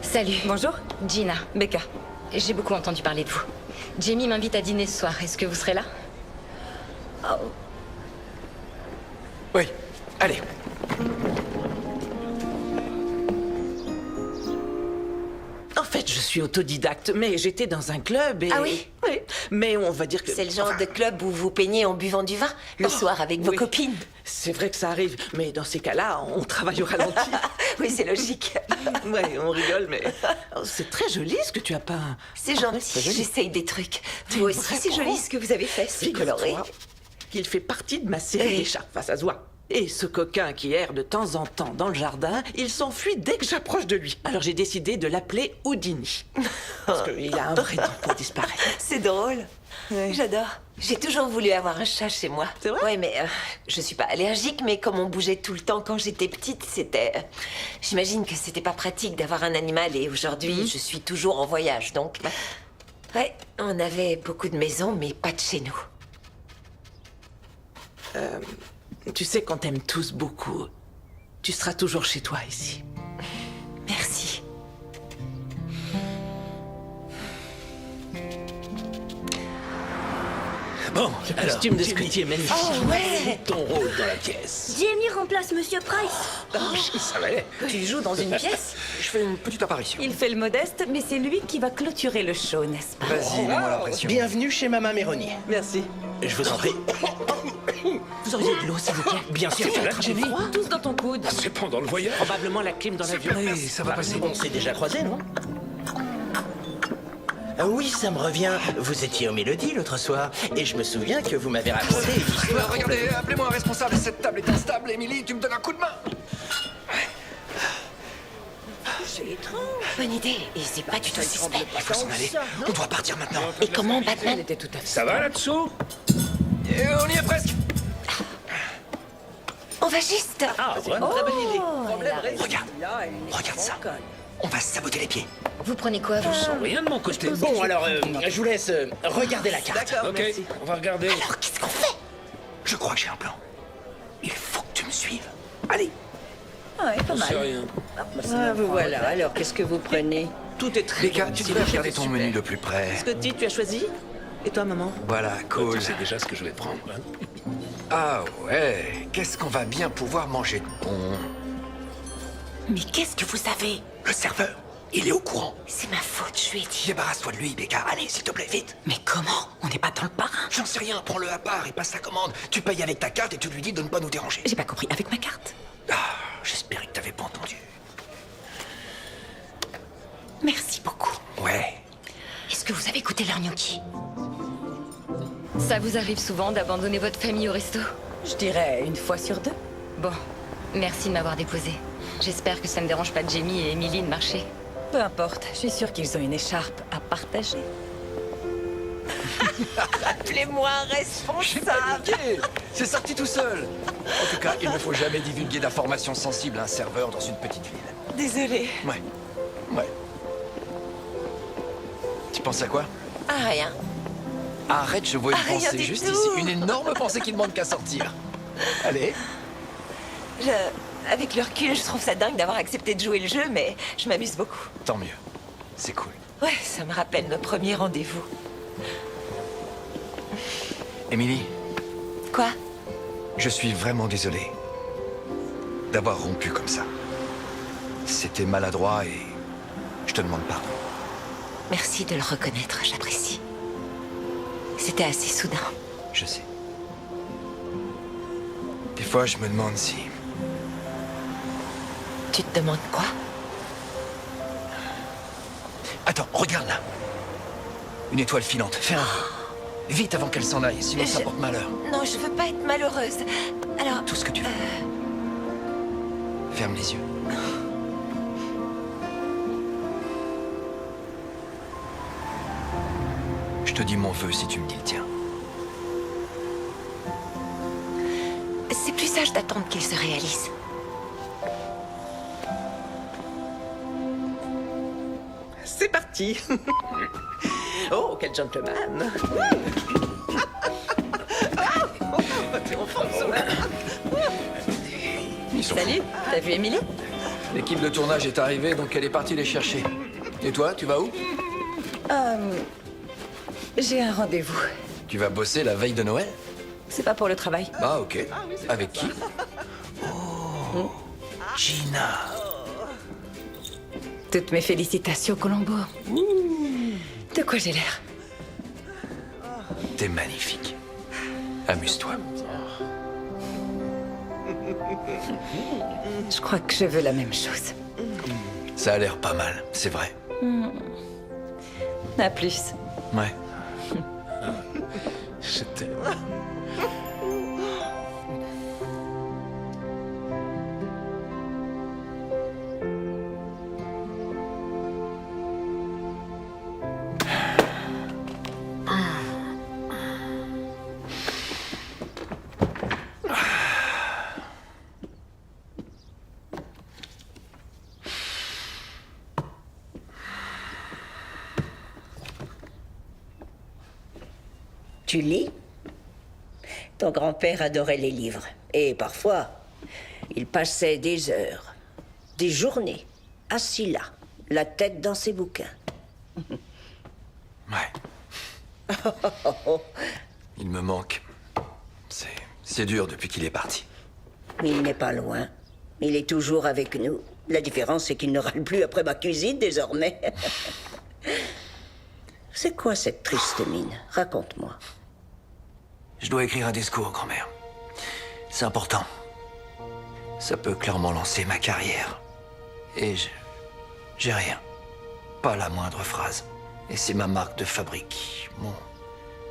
[SPEAKER 2] Salut.
[SPEAKER 8] Bonjour.
[SPEAKER 2] Gina.
[SPEAKER 8] Becca.
[SPEAKER 2] J'ai beaucoup entendu parler de vous. Jamie m'invite à dîner ce soir. Est-ce que vous serez là?
[SPEAKER 1] Oui, allez.
[SPEAKER 6] En fait, je suis autodidacte, mais j'étais dans un club et...
[SPEAKER 3] Ah oui?
[SPEAKER 6] Oui, mais on va dire que...
[SPEAKER 3] C'est le genre de club où vous peignez en buvant du vin, le soir avec vos
[SPEAKER 6] oui.
[SPEAKER 3] copines.
[SPEAKER 6] C'est vrai que ça arrive, mais dans ces cas-là, on travaille au ralenti.
[SPEAKER 3] Oui, c'est logique.
[SPEAKER 6] Ouais, on rigole, mais... Oh, c'est très joli ce que tu as peint.
[SPEAKER 3] C'est gentil, j'essaye des trucs. Vous aussi, c'est joli ce que vous avez fait, c'est coloré.
[SPEAKER 6] Figure-toi qu'il fait partie de ma série d'écharpes face à Zoa. Et ce coquin qui erre de temps en temps dans le jardin, il s'enfuit dès que j'approche de lui. Alors j'ai décidé de l'appeler Houdini. Parce qu'il a un vrai temps pour disparaître.
[SPEAKER 3] C'est drôle. J'adore. J'ai toujours voulu avoir un chat chez moi.
[SPEAKER 6] C'est vrai?
[SPEAKER 3] Ouais, mais je suis pas allergique, mais comme on bougeait tout le temps quand j'étais petite, c'était... J'imagine que c'était pas pratique d'avoir un animal et aujourd'hui, je suis toujours en voyage, donc... Ouais, on avait beaucoup de maisons, mais pas de chez nous.
[SPEAKER 6] Tu sais qu'on t'aime tous beaucoup. Tu seras toujours chez toi ici.
[SPEAKER 3] Merci.
[SPEAKER 9] Bon,
[SPEAKER 6] Le costume de Scotty est magnifique.
[SPEAKER 3] Oh ouais!
[SPEAKER 9] ton rôle dans la pièce.
[SPEAKER 10] Jamie remplace Monsieur Price.
[SPEAKER 9] Ça va aller.
[SPEAKER 8] Tu joues dans une pièce?
[SPEAKER 1] Je fais une petite apparition.
[SPEAKER 8] Il fait le modeste, mais c'est lui qui va clôturer le show, n'est-ce pas?
[SPEAKER 1] Vas-y, mets-moi la pression.
[SPEAKER 12] Bienvenue chez Maman Méroni.
[SPEAKER 6] Merci.
[SPEAKER 12] Je vous en prie.
[SPEAKER 6] Vous auriez de l'eau, s'il vous plaît?
[SPEAKER 12] Bien sûr.
[SPEAKER 8] Tous dans ton coude.
[SPEAKER 9] C'est pendant le voyage.
[SPEAKER 6] Probablement la clim dans l'avion.
[SPEAKER 1] Oui, ça va passer.
[SPEAKER 12] On s'est déjà croisés, non? Oui, ça me revient. Vous étiez aux Mélodies l'autre soir, et je me souviens que vous m'avez raconté une histoire.
[SPEAKER 1] Regardez, appelez-moi un responsable, cette table est instable. Émilie, tu me donnes un coup de main.
[SPEAKER 3] C'est étrange. Bonne idée, et c'est pas du tout suspect.
[SPEAKER 1] Il faut s'en aller. On doit partir maintenant.
[SPEAKER 3] Et comment Batman
[SPEAKER 8] était tout à fait...
[SPEAKER 9] Ça va là-dessous?
[SPEAKER 1] Et on y est presque.
[SPEAKER 3] On va juste...
[SPEAKER 9] Ah, vraiment?
[SPEAKER 6] Très bonne idée.
[SPEAKER 1] Regarde ça. On va se saboter les pieds.
[SPEAKER 2] Vous prenez quoi, vous?
[SPEAKER 9] Rien de mon côté.
[SPEAKER 12] Bon, alors, je vous laisse regarder la carte.
[SPEAKER 6] D'accord,
[SPEAKER 9] Ok,
[SPEAKER 6] merci.
[SPEAKER 9] on va regarder.
[SPEAKER 3] Alors, qu'est-ce qu'on fait?
[SPEAKER 1] Je crois que j'ai un plan. Il faut que tu me suives. Allez.
[SPEAKER 8] Ouais, pas
[SPEAKER 9] C'est
[SPEAKER 8] mal.
[SPEAKER 9] rien.
[SPEAKER 11] Ah, vous voilà. Alors, qu'est-ce que vous prenez?
[SPEAKER 6] Tout est très
[SPEAKER 1] Becca,
[SPEAKER 6] bon.
[SPEAKER 1] tu
[SPEAKER 6] C'est
[SPEAKER 1] devrais
[SPEAKER 6] le chef
[SPEAKER 1] regarder
[SPEAKER 6] est
[SPEAKER 1] ton
[SPEAKER 6] super.
[SPEAKER 1] menu de plus près.
[SPEAKER 6] Scotty, tu as choisi? Et toi, maman?
[SPEAKER 1] Voilà, cool.
[SPEAKER 9] Tu sais déjà ce que je vais prendre. Hein?
[SPEAKER 1] Ah ouais, qu'est-ce qu'on va bien pouvoir manger de bon.
[SPEAKER 3] Mais qu'est-ce que vous savez?
[SPEAKER 1] Le serveur, il est au courant.
[SPEAKER 3] C'est ma faute, je lui ai dit.
[SPEAKER 1] Débarrasse-toi de lui, Becca. Allez, s'il te plaît, vite.
[SPEAKER 3] Mais comment? On n'est pas dans le parrain.
[SPEAKER 1] J'en sais rien, prends-le à part et passe la commande. Tu payes avec ta carte et tu lui dis de ne pas nous déranger.
[SPEAKER 8] J'ai pas compris, avec ma carte?
[SPEAKER 1] Ah, j'espérais que t'avais pas entendu.
[SPEAKER 3] Merci beaucoup.
[SPEAKER 1] Ouais.
[SPEAKER 3] Est-ce que vous avez goûté leur gnocchi?
[SPEAKER 2] Ça vous arrive souvent d'abandonner votre famille au resto?
[SPEAKER 8] Je dirais 1 fois sur 2.
[SPEAKER 2] Bon, merci de m'avoir déposé. J'espère que ça ne dérange pas Jamie et Emily de marcher.
[SPEAKER 8] Peu importe, je suis sûre qu'ils ont une écharpe à partager.
[SPEAKER 3] Appelez-moi un responsable.
[SPEAKER 1] C'est sorti tout seul. En tout cas, il ne faut jamais divulguer d'informations sensibles à un serveur dans une petite ville.
[SPEAKER 3] Désolée.
[SPEAKER 1] Ouais. Tu penses à quoi?
[SPEAKER 3] Ah, rien.
[SPEAKER 1] Arrête, je vois une
[SPEAKER 3] Rien
[SPEAKER 1] pensée
[SPEAKER 3] du
[SPEAKER 1] juste
[SPEAKER 3] tout.
[SPEAKER 1] ici. Une énorme pensée qui ne demande qu'à sortir. Allez.
[SPEAKER 3] Avec le recul, je trouve ça dingue d'avoir accepté de jouer le jeu, mais je m'amuse beaucoup.
[SPEAKER 1] Tant mieux. C'est cool.
[SPEAKER 3] Ouais, ça me rappelle nos premiers rendez-vous.
[SPEAKER 1] Émilie,
[SPEAKER 3] Quoi?
[SPEAKER 1] je suis vraiment désolé d'avoir rompu comme ça. C'était maladroit et je te demande pardon.
[SPEAKER 3] Merci de le reconnaître, j'apprécie. C'était assez soudain.
[SPEAKER 1] Je sais. Des fois, je me demande si...
[SPEAKER 3] Tu te demandes quoi?
[SPEAKER 1] Attends, regarde là. Une étoile filante. Fais un vœu. Vite avant qu'elle s'en aille, sinon ça porte malheur.
[SPEAKER 3] Non, je veux pas être malheureuse. Alors...
[SPEAKER 1] Tout ce que tu veux. Ferme les yeux. Je te dis mon vœu si tu me dis le tien.
[SPEAKER 3] C'est plus sage d'attendre qu'il se réalise.
[SPEAKER 6] C'est parti. Oh, quel gentleman. T'es en forme, ce matin.
[SPEAKER 8] Salut, t'as vu Émilie?
[SPEAKER 1] L'équipe de tournage est arrivée, donc elle est partie les chercher. Et toi, tu vas où?
[SPEAKER 8] J'ai un rendez-vous.
[SPEAKER 1] Tu vas bosser la veille de Noël?
[SPEAKER 8] C'est pas pour le travail.
[SPEAKER 1] Ah, ok. Avec qui? Oh, Gina.
[SPEAKER 8] Toutes mes félicitations, Colombo. De quoi j'ai l'air?
[SPEAKER 1] T'es magnifique. Amuse-toi.
[SPEAKER 8] Je crois que je veux la même chose.
[SPEAKER 1] Ça a l'air pas mal, c'est vrai.
[SPEAKER 8] À plus.
[SPEAKER 1] Ouais. Je t'aime.
[SPEAKER 11] Tu lis? Ton grand-père adorait les livres. Et parfois, il passait des heures, des journées, assis là, la tête dans ses bouquins.
[SPEAKER 1] Ouais. Il me manque. C'est dur depuis qu'il est parti.
[SPEAKER 11] Il n'est pas loin. Il est toujours avec nous. La différence, c'est qu'il ne râle plus après ma cuisine, désormais. C'est quoi cette triste mine? Raconte-moi.
[SPEAKER 1] Je dois écrire un discours, grand-mère. C'est important. Ça peut clairement lancer ma carrière. Et j'ai rien. Pas la moindre phrase. Et c'est ma marque de fabrique. Mon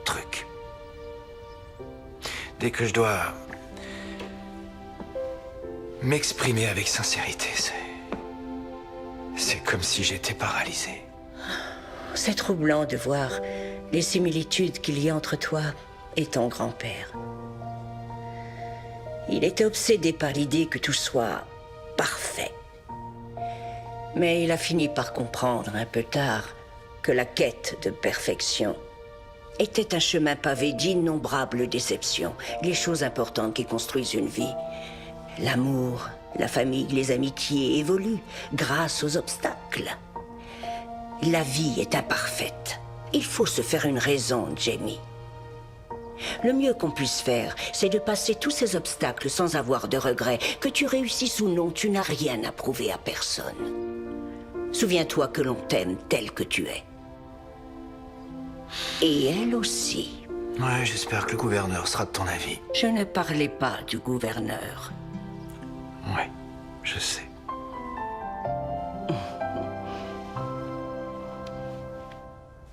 [SPEAKER 1] truc. Dès que je dois m'exprimer avec sincérité, c'est comme si j'étais paralysé.
[SPEAKER 11] C'est troublant de voir les similitudes qu'il y a entre toi et ton grand-père. Il était obsédé par l'idée que tout soit parfait. Mais il a fini par comprendre un peu tard que la quête de perfection était un chemin pavé d'innombrables déceptions, les choses importantes qui construisent une vie. L'amour, la famille, les amitiés évoluent grâce aux obstacles. La vie est imparfaite. Il faut se faire une raison, Jamie. Le mieux qu'on puisse faire, c'est de passer tous ces obstacles sans avoir de regrets. Que tu réussisses ou non, tu n'as rien à prouver à personne. Souviens-toi que l'on t'aime tel que tu es. Et elle aussi.
[SPEAKER 1] Ouais, j'espère que le gouverneur sera de ton avis.
[SPEAKER 11] Je ne parlais pas du gouverneur.
[SPEAKER 1] Ouais, je sais.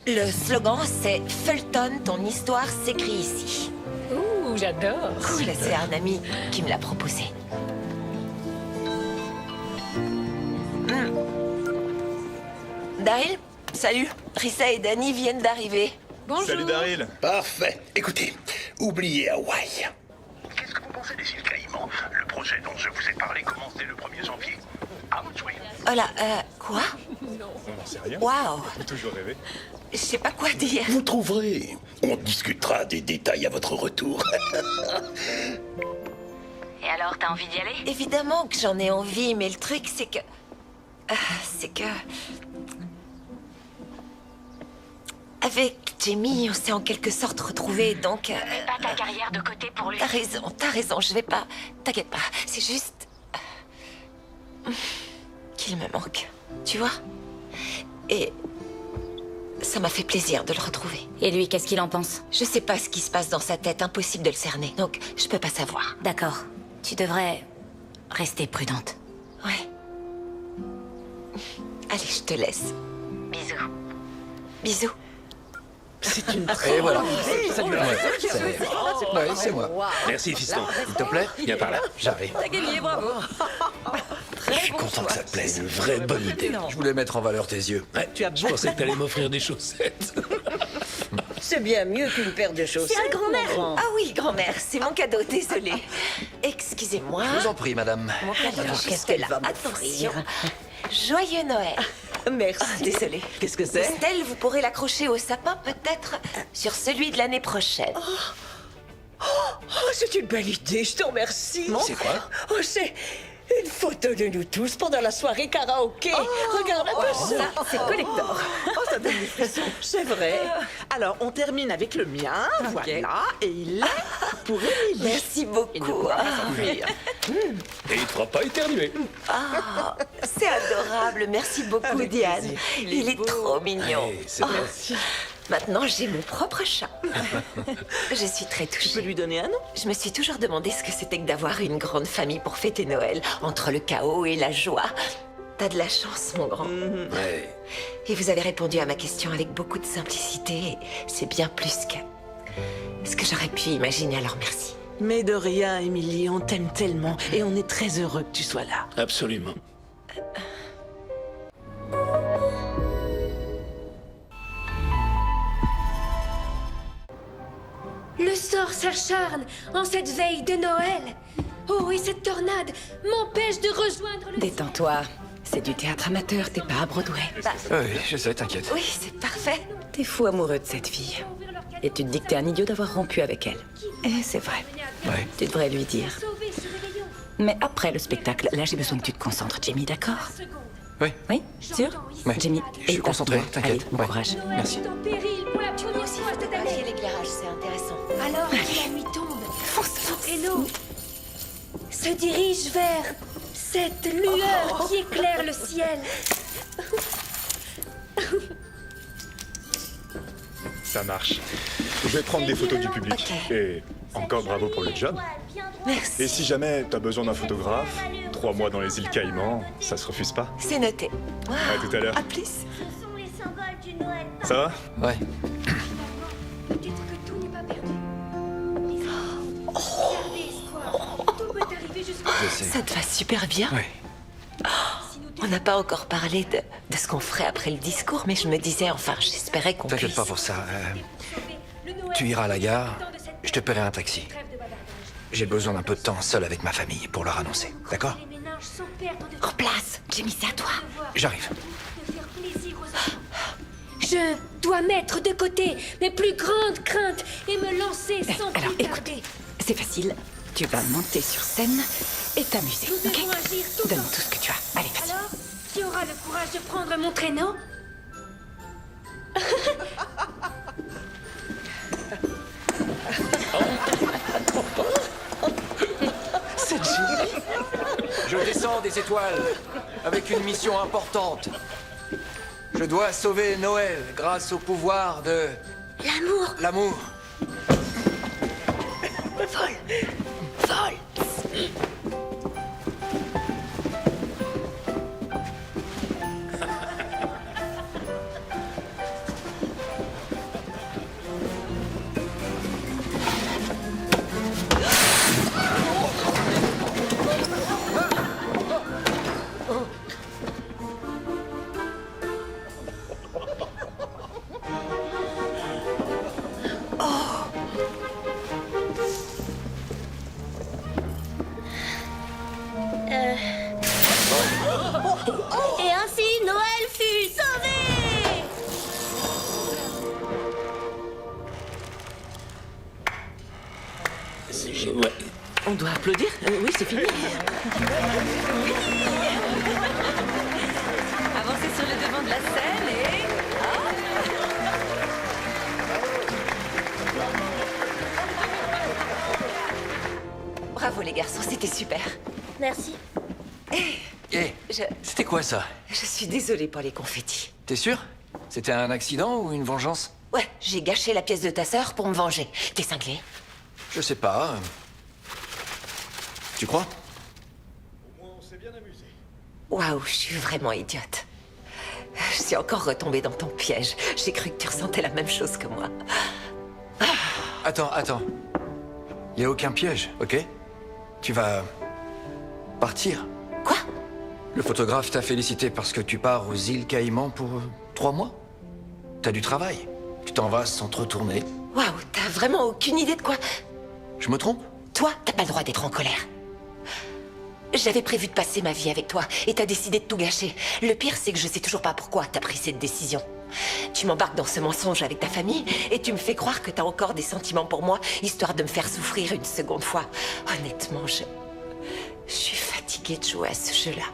[SPEAKER 3] Le slogan, c'est « Fulton, ton histoire s'écrit ici ».
[SPEAKER 2] Ouh, j'adore.
[SPEAKER 3] Cool, c'est un ami qui me l'a proposé. Daryl, salut. Rissa et Danny viennent d'arriver.
[SPEAKER 4] Salut Daryl. Parfait. Écoutez, oubliez Hawaï.
[SPEAKER 9] Qu'est-ce que vous pensez des îles Caïmans? Le projet dont je vous ai parlé commence dès le 1er janvier. À vous de jouer.
[SPEAKER 3] Oh là, quoi?
[SPEAKER 4] On n'en sait rien.
[SPEAKER 3] Waouh.
[SPEAKER 4] J'ai toujours rêvé.
[SPEAKER 3] Je sais pas quoi dire.
[SPEAKER 4] Vous trouverez. On discutera des détails à votre retour.
[SPEAKER 2] Et alors, t'as envie d'y aller?
[SPEAKER 3] Évidemment que j'en ai envie, mais le truc, c'est que... Avec Jamie, on s'est en quelque sorte retrouvés, donc...
[SPEAKER 2] Mets pas ta carrière de côté pour lui.
[SPEAKER 3] T'as raison, je vais pas... T'inquiète pas, c'est juste... qu'il me manque, tu vois? Et... ça m'a fait plaisir de le retrouver.
[SPEAKER 2] Et lui, qu'est-ce qu'il en pense?
[SPEAKER 3] Je sais pas ce qui se passe dans sa tête, impossible de le cerner, donc je peux pas savoir.
[SPEAKER 2] D'accord. Tu devrais rester prudente.
[SPEAKER 3] Ouais. Allez, je te laisse.
[SPEAKER 2] Bisous.
[SPEAKER 3] Bisous.
[SPEAKER 6] C'est une
[SPEAKER 1] Et voilà.
[SPEAKER 6] Salut.
[SPEAKER 1] Ouais, c'est moi.
[SPEAKER 9] Merci, fiston.
[SPEAKER 1] Il te plaît?
[SPEAKER 9] Viens par là.
[SPEAKER 1] J'arrive.
[SPEAKER 8] T'as gagné, bravo.
[SPEAKER 1] Je suis content que ça te plaise.
[SPEAKER 9] C'est une vraie bonne idée.
[SPEAKER 1] Je voulais mettre en valeur tes yeux.
[SPEAKER 9] Ouais, je pensais que t'allais m'offrir des chaussettes.
[SPEAKER 11] C'est bien mieux qu'une paire de chaussettes.
[SPEAKER 3] C'est un grand-mère.
[SPEAKER 11] mon grand.
[SPEAKER 3] Ah oui, grand-mère, c'est mon cadeau, désolée. Excusez-moi.
[SPEAKER 1] Je vous en prie, madame.
[SPEAKER 3] Alors,
[SPEAKER 11] qu'est-ce qu'elle va
[SPEAKER 3] attention.
[SPEAKER 11] m'offrir?
[SPEAKER 3] Joyeux Noël.
[SPEAKER 11] Merci.
[SPEAKER 3] Désolée.
[SPEAKER 6] Qu'est-ce que c'est?
[SPEAKER 3] Estelle, vous pourrez l'accrocher au sapin peut-être sur celui de l'année prochaine.
[SPEAKER 11] Oh, c'est une belle idée, je te remercie.
[SPEAKER 1] C'est quoi?
[SPEAKER 11] Oh, c'est une photo de nous tous pendant la soirée karaoké. Regarde un peu ça.
[SPEAKER 8] C'est collector.
[SPEAKER 6] Oh, ça donne des frissons.
[SPEAKER 11] C'est vrai.
[SPEAKER 6] Alors, on termine avec le mien, voilà, et il est pour Émilie.
[SPEAKER 3] Merci beaucoup.
[SPEAKER 6] Il ne pourra pas s'enfuir.
[SPEAKER 9] Et il te fera pas éternuer.
[SPEAKER 3] Ah, c'est adorable. Merci beaucoup,
[SPEAKER 6] Avec
[SPEAKER 3] Diane.
[SPEAKER 6] plaisir.
[SPEAKER 3] Il est trop mignon.
[SPEAKER 9] Hey, c'est vrai.
[SPEAKER 3] Maintenant, j'ai mon propre chat. Je suis très touchée.
[SPEAKER 6] Tu peux lui donner un nom?
[SPEAKER 3] Je me suis toujours demandé ce que c'était que d'avoir une grande famille pour fêter Noël, entre le chaos et la joie. T'as de la chance, mon grand.
[SPEAKER 1] Ouais.
[SPEAKER 3] Et vous avez répondu à ma question avec beaucoup de simplicité. Et c'est bien plus que ce que j'aurais pu imaginer, alors merci.
[SPEAKER 6] Mais de rien, Émilie, on t'aime tellement et on est très heureux que tu sois là.
[SPEAKER 9] Absolument.
[SPEAKER 10] Le sort s'acharne en cette veille de Noël. Oh, et cette tornade m'empêche de rejoindre le...
[SPEAKER 8] Détends-toi. C'est du théâtre amateur, t'es pas à Broadway.
[SPEAKER 1] Oui, je sais, t'inquiète.
[SPEAKER 3] Oui, c'est parfait.
[SPEAKER 8] T'es fou amoureux de cette fille. Et tu te dis que t'es un idiot d'avoir rompu avec elle. Et c'est vrai.
[SPEAKER 1] Ouais.
[SPEAKER 8] Tu devrais lui dire.
[SPEAKER 10] Sauver ce réveillon.
[SPEAKER 8] Mais après le spectacle, là j'ai besoin que tu te concentres, Jamie, d'accord?
[SPEAKER 1] Oui.
[SPEAKER 8] Oui? Sûr?
[SPEAKER 1] Ouais.
[SPEAKER 8] Jamie,
[SPEAKER 1] Je suis
[SPEAKER 8] et
[SPEAKER 1] concentré,
[SPEAKER 8] tape-moi.
[SPEAKER 1] t'inquiète.
[SPEAKER 8] Allez, bon
[SPEAKER 1] Ouais.
[SPEAKER 8] courage.
[SPEAKER 1] Merci.
[SPEAKER 10] En péril pour la première fois cette année.
[SPEAKER 3] L'éclairage, c'est intéressant.
[SPEAKER 10] Alors que la nuit tombe, Hello se dirige vers cette lueur qui éclaire le ciel.
[SPEAKER 15] Ça marche. Je vais prendre des photos du public. Et encore bravo pour le job.
[SPEAKER 3] Merci.
[SPEAKER 15] Et si jamais t'as besoin d'un photographe, 3 mois dans les îles Caïmans, ça se refuse pas.
[SPEAKER 3] C'est noté.
[SPEAKER 15] À tout à l'heure.
[SPEAKER 3] À plus.
[SPEAKER 15] Ça va?
[SPEAKER 1] Ouais.
[SPEAKER 10] Dites que tout n'est pas perdu. Gardez espoir. Tout peut arriver jusqu'au
[SPEAKER 1] Je sais.
[SPEAKER 3] Ça te va super bien.
[SPEAKER 1] Oui.
[SPEAKER 3] On n'a pas encore parlé de ce qu'on ferait après le discours, mais je me disais, enfin, j'espérais qu'on puisse...
[SPEAKER 1] T'inquiète pas pour ça. Tu iras à la gare, je te paierai un taxi. J'ai besoin d'un peu de temps seul avec ma famille pour leur annoncer, d'accord?
[SPEAKER 10] Les ménages sans perdre de
[SPEAKER 3] En place. Jamie, c'est à toi.
[SPEAKER 1] J'arrive.
[SPEAKER 10] de faire plaisir aux autres. Je dois mettre de côté mes plus grandes craintes et me lancer sans
[SPEAKER 8] Alors,
[SPEAKER 10] plus
[SPEAKER 8] écoute,
[SPEAKER 10] tarder.
[SPEAKER 8] c'est facile. Tu vas monter sur scène et t'amuser,
[SPEAKER 10] Nous
[SPEAKER 8] ok?
[SPEAKER 10] devons agir tout
[SPEAKER 8] Donne
[SPEAKER 10] ensemble.
[SPEAKER 8] tout ce que tu as. Allez, vas-y.
[SPEAKER 10] Alors, qui aura le courage de prendre mon traîneau?
[SPEAKER 6] C'est Jamie.
[SPEAKER 1] Je descends des étoiles avec une mission importante. Je dois sauver Noël grâce au pouvoir de...
[SPEAKER 10] L'amour.
[SPEAKER 1] l'amour.
[SPEAKER 6] On doit applaudir. Oui, c'est fini.
[SPEAKER 8] Avancez sur le devant de la scène et...
[SPEAKER 3] Bravo les garçons, c'était super.
[SPEAKER 10] Merci.
[SPEAKER 1] C'était quoi ça?
[SPEAKER 3] Je suis désolée pour les confettis.
[SPEAKER 1] T'es sûr? C'était un accident ou une vengeance?
[SPEAKER 3] Ouais, j'ai gâché la pièce de ta sœur pour me venger. T'es cinglé?
[SPEAKER 1] Je sais pas. Tu crois?
[SPEAKER 3] Waouh, je suis vraiment idiote. Je suis encore retombée dans ton piège. J'ai cru que tu ressentais la même chose que moi.
[SPEAKER 1] Attends. Y a aucun piège, ok? Tu vas... partir.
[SPEAKER 3] Quoi?
[SPEAKER 1] Le photographe t'a félicité parce que tu pars aux îles Caïmans pour 3 mois? T'as du travail. Tu t'en vas sans te retourner.
[SPEAKER 3] Waouh, t'as vraiment aucune idée de quoi?
[SPEAKER 1] Je me trompe?
[SPEAKER 3] Toi, t'as pas le droit d'être en colère. J'avais prévu de passer ma vie avec toi et t'as décidé de tout gâcher. Le pire, c'est que je sais toujours pas pourquoi t'as pris cette décision. Tu m'embarques dans ce mensonge avec ta famille et tu me fais croire que t'as encore des sentiments pour moi, histoire de me faire souffrir une seconde fois. Honnêtement, je suis fatiguée de jouer à ce jeu-là.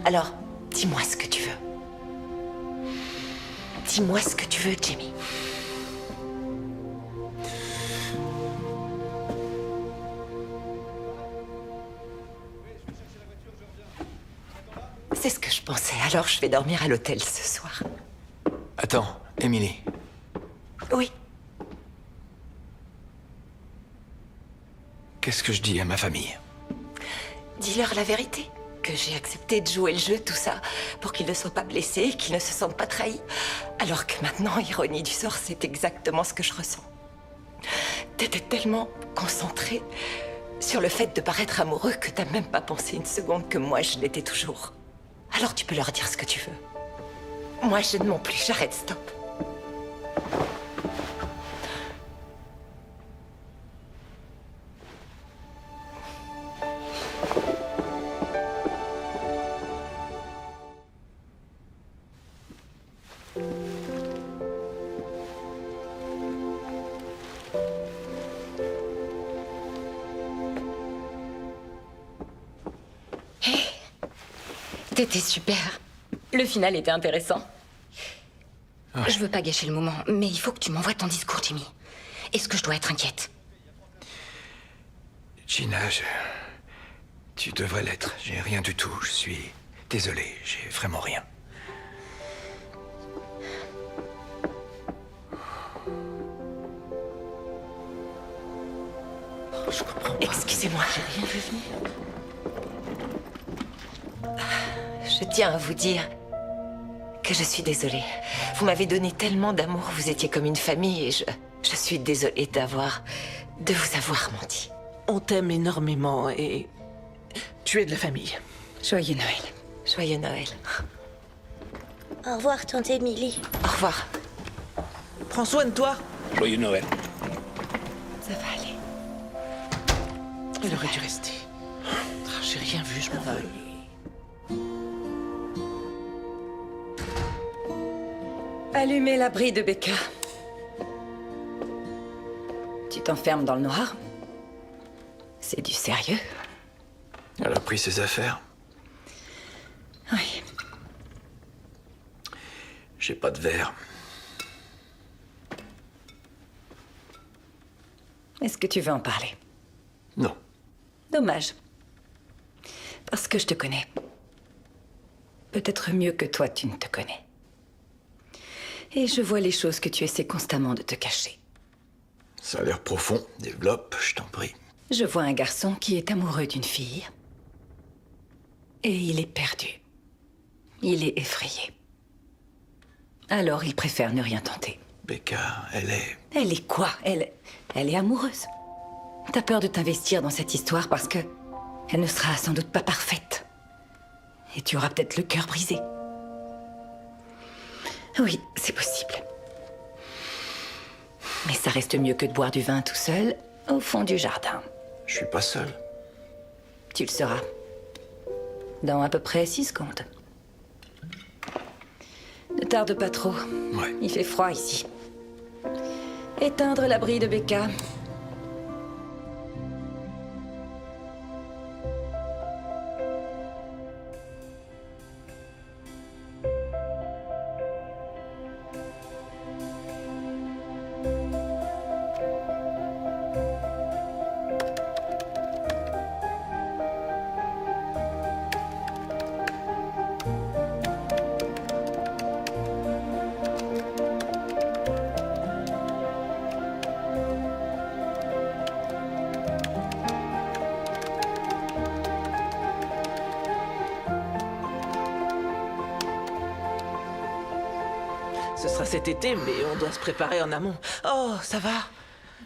[SPEAKER 3] Alors, dis-moi ce que tu veux. Dis-moi ce que tu veux, Jamie. C'est ce que je pensais, alors je vais dormir à l'hôtel ce soir.
[SPEAKER 1] Attends, Emily.
[SPEAKER 3] Oui.
[SPEAKER 1] Qu'est-ce que je dis à ma famille?
[SPEAKER 3] Dis-leur la vérité. Que j'ai accepté de jouer le jeu, tout ça, pour qu'ils ne soient pas blessés, qu'ils ne se sentent pas trahis. Alors que maintenant, ironie du sort, c'est exactement ce que je ressens. T'étais tellement concentré sur le fait de paraître amoureux que t'as même pas pensé une seconde que moi, je l'étais toujours. Alors tu peux leur dire ce que tu veux. Moi, je ne mens plus, j'arrête, stop.
[SPEAKER 2] T'étais super. Le final était intéressant.
[SPEAKER 1] Ouais.
[SPEAKER 2] Je veux pas gâcher le moment, mais il faut que tu m'envoies ton discours, Jimmy. Est-ce que je dois être inquiète?
[SPEAKER 1] Gina, tu devrais l'être. J'ai rien du tout. Je suis désolé. J'ai vraiment rien.
[SPEAKER 6] Je comprends pas.
[SPEAKER 3] Excusez-moi.
[SPEAKER 6] J'ai rien vu venir.
[SPEAKER 3] Je tiens à vous dire que je suis désolée. Vous m'avez donné tellement d'amour, vous étiez comme une famille et je suis désolée de vous avoir menti.
[SPEAKER 6] On t'aime énormément et tu es de la famille.
[SPEAKER 3] Joyeux Noël. Joyeux Noël.
[SPEAKER 10] Au revoir, tante Émilie.
[SPEAKER 3] Au revoir.
[SPEAKER 6] Prends soin de toi.
[SPEAKER 9] Joyeux Noël.
[SPEAKER 3] Ça va aller.
[SPEAKER 6] Il aurait dû rester. J'ai rien vu, je m'en veux.
[SPEAKER 8] Allumez l'abri de Becca. Tu t'enfermes dans le noir? C'est du sérieux?
[SPEAKER 1] Elle a pris ses affaires.
[SPEAKER 8] Oui.
[SPEAKER 1] J'ai pas de verre.
[SPEAKER 8] Est-ce que tu veux en parler?
[SPEAKER 1] Non.
[SPEAKER 8] Dommage. Parce que je te connais. Peut-être mieux que toi, tu ne te connais. Et je vois les choses que tu essaies constamment de te cacher.
[SPEAKER 1] Ça a l'air profond. Développe, je t'en prie.
[SPEAKER 8] Je vois un garçon qui est amoureux d'une fille. Et il est perdu. Il est effrayé. Alors il préfère ne rien tenter.
[SPEAKER 1] Becca, elle est...
[SPEAKER 8] Elle est quoi? Elle est amoureuse. T'as peur de t'investir dans cette histoire parce que elle ne sera sans doute pas parfaite. Et tu auras peut-être le cœur brisé. Oui, c'est possible. Mais ça reste mieux que de boire du vin tout seul au fond du jardin.
[SPEAKER 1] Je suis pas seul.
[SPEAKER 8] Tu le seras. Dans à peu près 6 secondes. Ne tarde pas trop.
[SPEAKER 1] Ouais.
[SPEAKER 8] Il fait froid ici. Éteindre l'abri de Becca.
[SPEAKER 6] ce sera cet été, mais on doit se préparer en amont. Oh, ça va?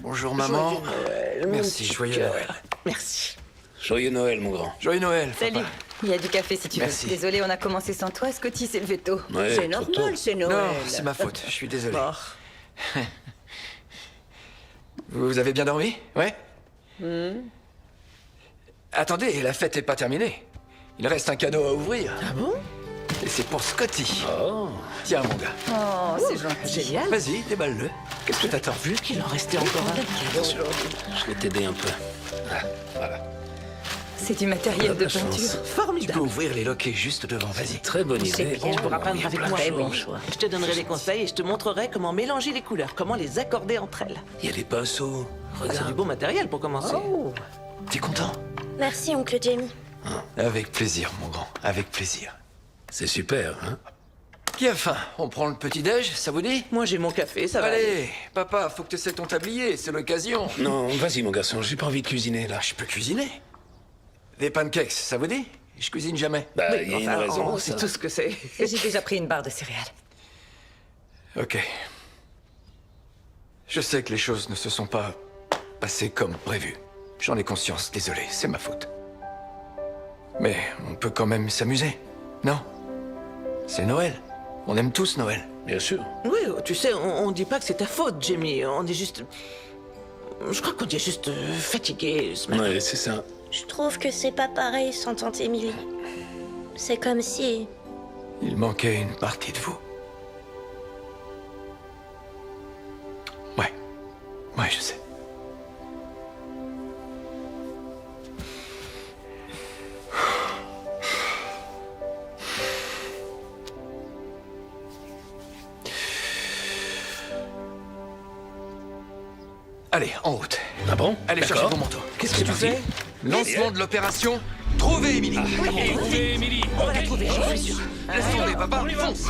[SPEAKER 1] Bonjour maman.
[SPEAKER 6] Joyeux Noël, mon
[SPEAKER 1] Merci,
[SPEAKER 6] petit
[SPEAKER 1] joyeux
[SPEAKER 6] cœur.
[SPEAKER 1] Noël.
[SPEAKER 6] Merci.
[SPEAKER 9] Joyeux Noël, mon grand.
[SPEAKER 1] Joyeux Noël.
[SPEAKER 8] Salut.
[SPEAKER 1] papa.
[SPEAKER 8] Il y a du café si tu
[SPEAKER 1] Merci.
[SPEAKER 8] veux. Désolé, on a commencé sans toi. Scotty s'est levé tôt.
[SPEAKER 9] Ouais,
[SPEAKER 11] C'est
[SPEAKER 9] trop
[SPEAKER 11] normal,
[SPEAKER 9] tôt.
[SPEAKER 11] c'est Noël.
[SPEAKER 1] Non, c'est ma faute. Je suis désolé.
[SPEAKER 6] Bon.
[SPEAKER 1] Vous avez bien dormi? Ouais? Attendez, la fête n'est pas terminée. Il reste un cadeau à ouvrir.
[SPEAKER 6] Ah bon?
[SPEAKER 1] Et c'est pour Scotty.
[SPEAKER 9] Oh.
[SPEAKER 1] Tiens, mon gars.
[SPEAKER 8] Oh, c'est gentil.
[SPEAKER 6] Génial.
[SPEAKER 1] Vas-y, déballe-le. Qu'est-ce que t'attends?
[SPEAKER 6] Vu qu'il en restait encore un.
[SPEAKER 9] Bien sûr. Je vais t'aider un peu. Ah, voilà.
[SPEAKER 8] C'est du matériel de
[SPEAKER 9] La chance.
[SPEAKER 8] peinture.
[SPEAKER 1] Tu peux
[SPEAKER 6] Formidable.
[SPEAKER 1] ouvrir les loquets juste devant. Vas-y.
[SPEAKER 9] Très bonne idée.
[SPEAKER 6] Tu pourras peindre avec moi.
[SPEAKER 11] Très bon choix.
[SPEAKER 6] Je te donnerai des conseils et je te montrerai comment mélanger les couleurs, comment les accorder entre elles.
[SPEAKER 9] Il y a des pinceaux.
[SPEAKER 6] C'est du
[SPEAKER 9] Regarde.
[SPEAKER 6] beau matériel pour commencer.
[SPEAKER 1] T'es content?
[SPEAKER 10] Merci, oncle Jamie.
[SPEAKER 1] Avec plaisir, mon grand. Avec plaisir.
[SPEAKER 9] C'est super, hein?
[SPEAKER 1] Qui a faim? On prend le petit-déj, ça vous dit?
[SPEAKER 6] Moi j'ai mon café, ça va. aller.
[SPEAKER 1] Allez, papa, faut que tu essaies ton tablier, c'est l'occasion.
[SPEAKER 9] Non, vas-y, mon garçon. J'ai pas envie de cuisiner, là.
[SPEAKER 1] Je peux cuisiner. Des pancakes, ça vous dit? Je cuisine jamais.
[SPEAKER 9] Bah,
[SPEAKER 6] Oui,
[SPEAKER 9] il y a une
[SPEAKER 6] enfin,
[SPEAKER 9] raison.
[SPEAKER 6] on sait tout ce que c'est.
[SPEAKER 8] J'ai déjà pris une barre de céréales.
[SPEAKER 1] Ok. Je sais que les choses ne se sont pas passées comme prévu. J'en ai conscience, désolé, c'est ma faute. Mais on peut quand même s'amuser, non? C'est Noël. On aime tous Noël.
[SPEAKER 9] Bien sûr.
[SPEAKER 6] Oui, tu sais, on dit pas que c'est ta faute, Jamie. On est juste. Je crois qu'on est juste fatigué ce matin.
[SPEAKER 9] Ouais, c'est ça.
[SPEAKER 10] Je trouve que c'est pas pareil sans tante Emily. C'est comme si...
[SPEAKER 1] Il manquait une partie de vous. Ouais. Ouais, je sais. Allez, en route.
[SPEAKER 9] Ah bon?
[SPEAKER 1] Allez, cherchez
[SPEAKER 9] D'accord.
[SPEAKER 1] vos manteaux.
[SPEAKER 6] Qu'est-ce que tu fais?
[SPEAKER 1] Lancement de l'opération. Trouvez Emily.
[SPEAKER 9] Et trouvez Emily.
[SPEAKER 6] On va la trouver, j'en suis sûr.
[SPEAKER 1] Laisse tomber, papa. Fonce.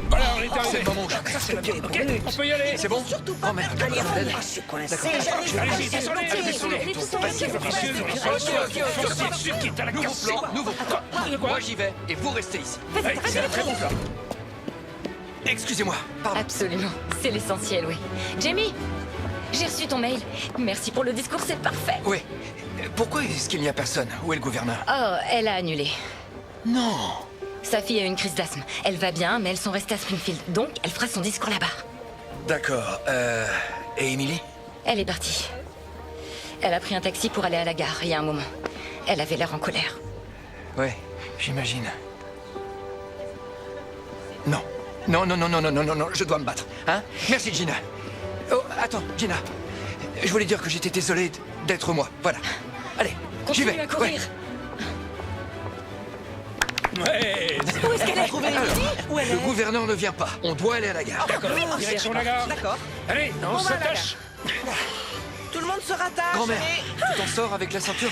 [SPEAKER 9] Voilà, on est arrivé.
[SPEAKER 1] C'est le moment où je
[SPEAKER 9] Ok, on peut y aller.
[SPEAKER 1] C'est bon? Oh merde.
[SPEAKER 11] Je suis coincé, j'arrive pas.
[SPEAKER 9] Allez-y, descendez. Foncez dessus qui est à la
[SPEAKER 1] Nouveau
[SPEAKER 9] casse.
[SPEAKER 1] plan, nouveau plan. Moi j'y vais et vous restez ici.
[SPEAKER 9] Ouais, c'est un très bon plan.
[SPEAKER 1] Excusez-moi, pardon.
[SPEAKER 2] Absolument. C'est l'essentiel, oui. Jamie, j'ai reçu ton mail. Merci pour le discours, c'est parfait.
[SPEAKER 1] Oui. Pourquoi est-ce qu'il n'y a personne? Où est le gouverneur?
[SPEAKER 2] Oh, elle a annulé.
[SPEAKER 1] Non.
[SPEAKER 2] Sa fille a eu une crise d'asthme. Elle va bien, mais elles sont restées à Springfield. Donc, elle fera son discours là-bas.
[SPEAKER 1] D'accord. Et Emily?
[SPEAKER 2] Elle est partie. Elle a pris un taxi pour aller à la gare, il y a un moment. Elle avait l'air en colère.
[SPEAKER 1] Ouais, j'imagine. Non. Non, non, non, non, non, non, non, non, je dois me battre. Hein? Merci, Gina. Oh, attends, Gina. Je voulais dire que j'étais désolé d'être moi. Voilà. Allez, j'y vais.
[SPEAKER 2] Continue à courir.
[SPEAKER 9] Ouais.
[SPEAKER 6] Où est-ce qu'elle a trouvé Emily? Où elle
[SPEAKER 1] Le
[SPEAKER 6] est?
[SPEAKER 1] gouverneur ne vient pas. On doit aller à la gare.
[SPEAKER 9] D'accord. Direction la gare.
[SPEAKER 6] D'accord.
[SPEAKER 9] Allez, on
[SPEAKER 6] va à la
[SPEAKER 9] s'attache.
[SPEAKER 6] Tout le monde se rattache.
[SPEAKER 1] Grand-mère,
[SPEAKER 6] allez.
[SPEAKER 1] tu t'en sors avec la ceinture?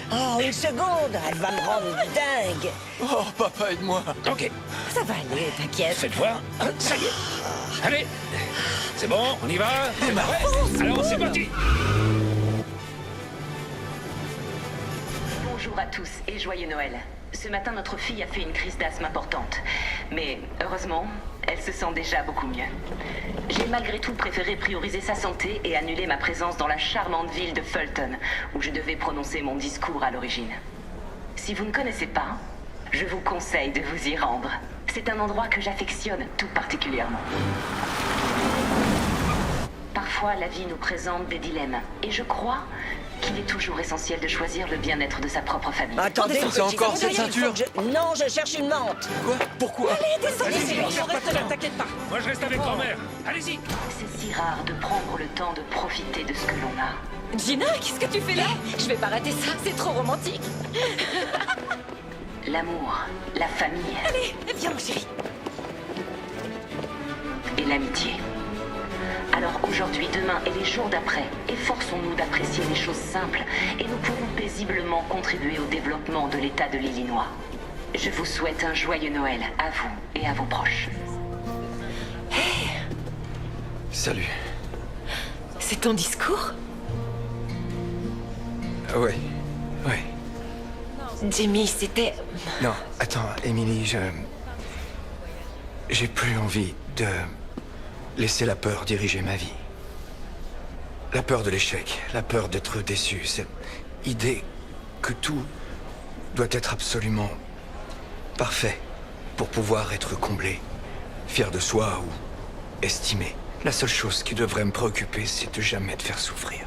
[SPEAKER 11] Oh, une seconde, elle va me rendre dingue.
[SPEAKER 1] Oh, papa, aide-moi.
[SPEAKER 9] Ok,
[SPEAKER 8] Ça va aller, t'inquiète.
[SPEAKER 9] faites voir. Ça y est. Allez. C'est bon, on y va?
[SPEAKER 1] Démarre.
[SPEAKER 9] Ouais. Alors, c'est parti.
[SPEAKER 7] Bonjour à tous et joyeux Noël. Ce matin, notre fille a fait une crise d'asthme importante. Mais heureusement, elle se sent déjà beaucoup mieux. J'ai malgré tout préféré prioriser sa santé et annuler ma présence dans la charmante ville de Fulton, où je devais prononcer mon discours à l'origine. Si vous ne connaissez pas, je vous conseille de vous y rendre. C'est un endroit que j'affectionne tout particulièrement. Parfois, la vie nous présente des dilemmes, et je crois qu'il est toujours essentiel de choisir le bien-être de sa propre famille.
[SPEAKER 11] Attendez,
[SPEAKER 1] C'est encore cette ceinture?
[SPEAKER 11] Non, je cherche une menthe.
[SPEAKER 1] Quoi? Pourquoi?
[SPEAKER 9] Allez-y,
[SPEAKER 6] On reste là, t'inquiète pas.
[SPEAKER 9] moi je reste avec grand-mère. Allez-y.
[SPEAKER 7] C'est si rare de prendre le temps de profiter de ce que l'on a.
[SPEAKER 8] Gina, qu'est-ce que tu fais là?
[SPEAKER 2] Je vais pas rater ça, c'est trop romantique.
[SPEAKER 7] L'amour, la famille
[SPEAKER 8] Allez, viens mon chéri.
[SPEAKER 7] et l'amitié. Alors aujourd'hui, demain et les jours d'après, efforçons-nous d'apprécier les choses simples et nous pourrons paisiblement contribuer au développement de l'État de l'Illinois. Je vous souhaite un joyeux Noël à vous et à vos proches.
[SPEAKER 1] Salut.
[SPEAKER 2] C'est ton discours?
[SPEAKER 1] Ouais. Ouais.
[SPEAKER 3] Jamie, c'était...
[SPEAKER 1] Non, attends, Emily, j'ai plus envie de laisser la peur diriger ma vie. La peur de l'échec, la peur d'être déçu, cette idée que tout doit être absolument parfait pour pouvoir être comblé, fier de soi ou estimé. La seule chose qui devrait me préoccuper, c'est de jamais te faire souffrir.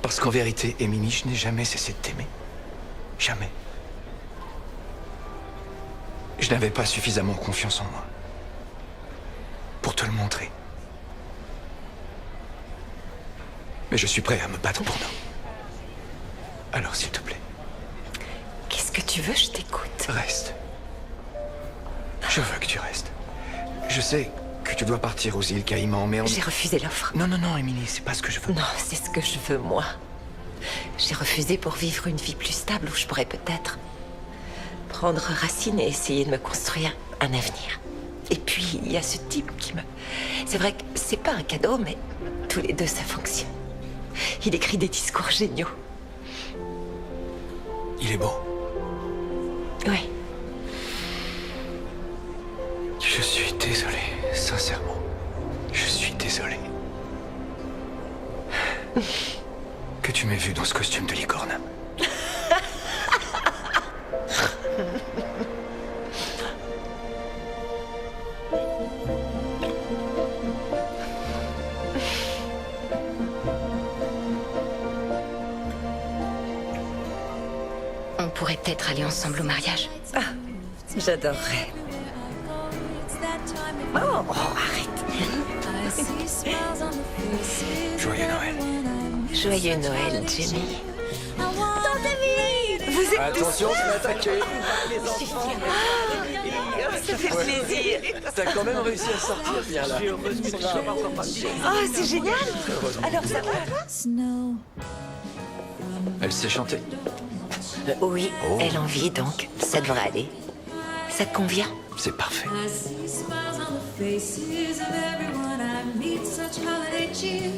[SPEAKER 1] Parce qu'en vérité, Emily, je n'ai jamais cessé de t'aimer. Jamais. Je n'avais pas suffisamment confiance en moi pour te le montrer. Mais je suis prêt à me battre pour nous. Alors, s'il te plaît.
[SPEAKER 3] Qu'est-ce que tu veux? Je t'écoute.
[SPEAKER 1] Reste. Je veux que tu restes. Je sais que tu dois partir aux îles Caïmans, mais
[SPEAKER 3] J'ai refusé l'offre.
[SPEAKER 1] Non, non, non, Emily, c'est pas ce que je veux.
[SPEAKER 3] Non, c'est ce que je veux, moi. J'ai refusé pour vivre une vie plus stable où je pourrais peut-être prendre racine et essayer de me construire un avenir. Et puis, il y a ce type qui me... C'est vrai que c'est pas un cadeau, mais tous les deux, ça fonctionne. Il écrit des discours géniaux.
[SPEAKER 1] Il est beau.
[SPEAKER 3] Oui.
[SPEAKER 1] Je suis désolé, sincèrement. Je suis désolé. Que tu m'aies vu dans ce costume de licorne.
[SPEAKER 2] On pourrait peut-être aller ensemble au mariage.
[SPEAKER 8] Ah, j'adorerais.
[SPEAKER 3] Oh, arrête.
[SPEAKER 1] Joyeux Noël.
[SPEAKER 3] Joyeux Noël, Jamie. Vous êtes
[SPEAKER 14] Attention,
[SPEAKER 3] tous
[SPEAKER 14] c'est attaqué.
[SPEAKER 3] Ça fait plaisir.
[SPEAKER 14] T'as quand même réussi à sortir bien là.
[SPEAKER 3] Oh, c'est génial. Alors ça va?
[SPEAKER 1] Elle sait chanter.
[SPEAKER 3] Oui,
[SPEAKER 1] Oh.
[SPEAKER 3] elle en vit donc. Ça devrait aller. Ça te convient?
[SPEAKER 1] C'est parfait.
[SPEAKER 10] I see smiles on the faces of everyone I meet, such holiday cheer.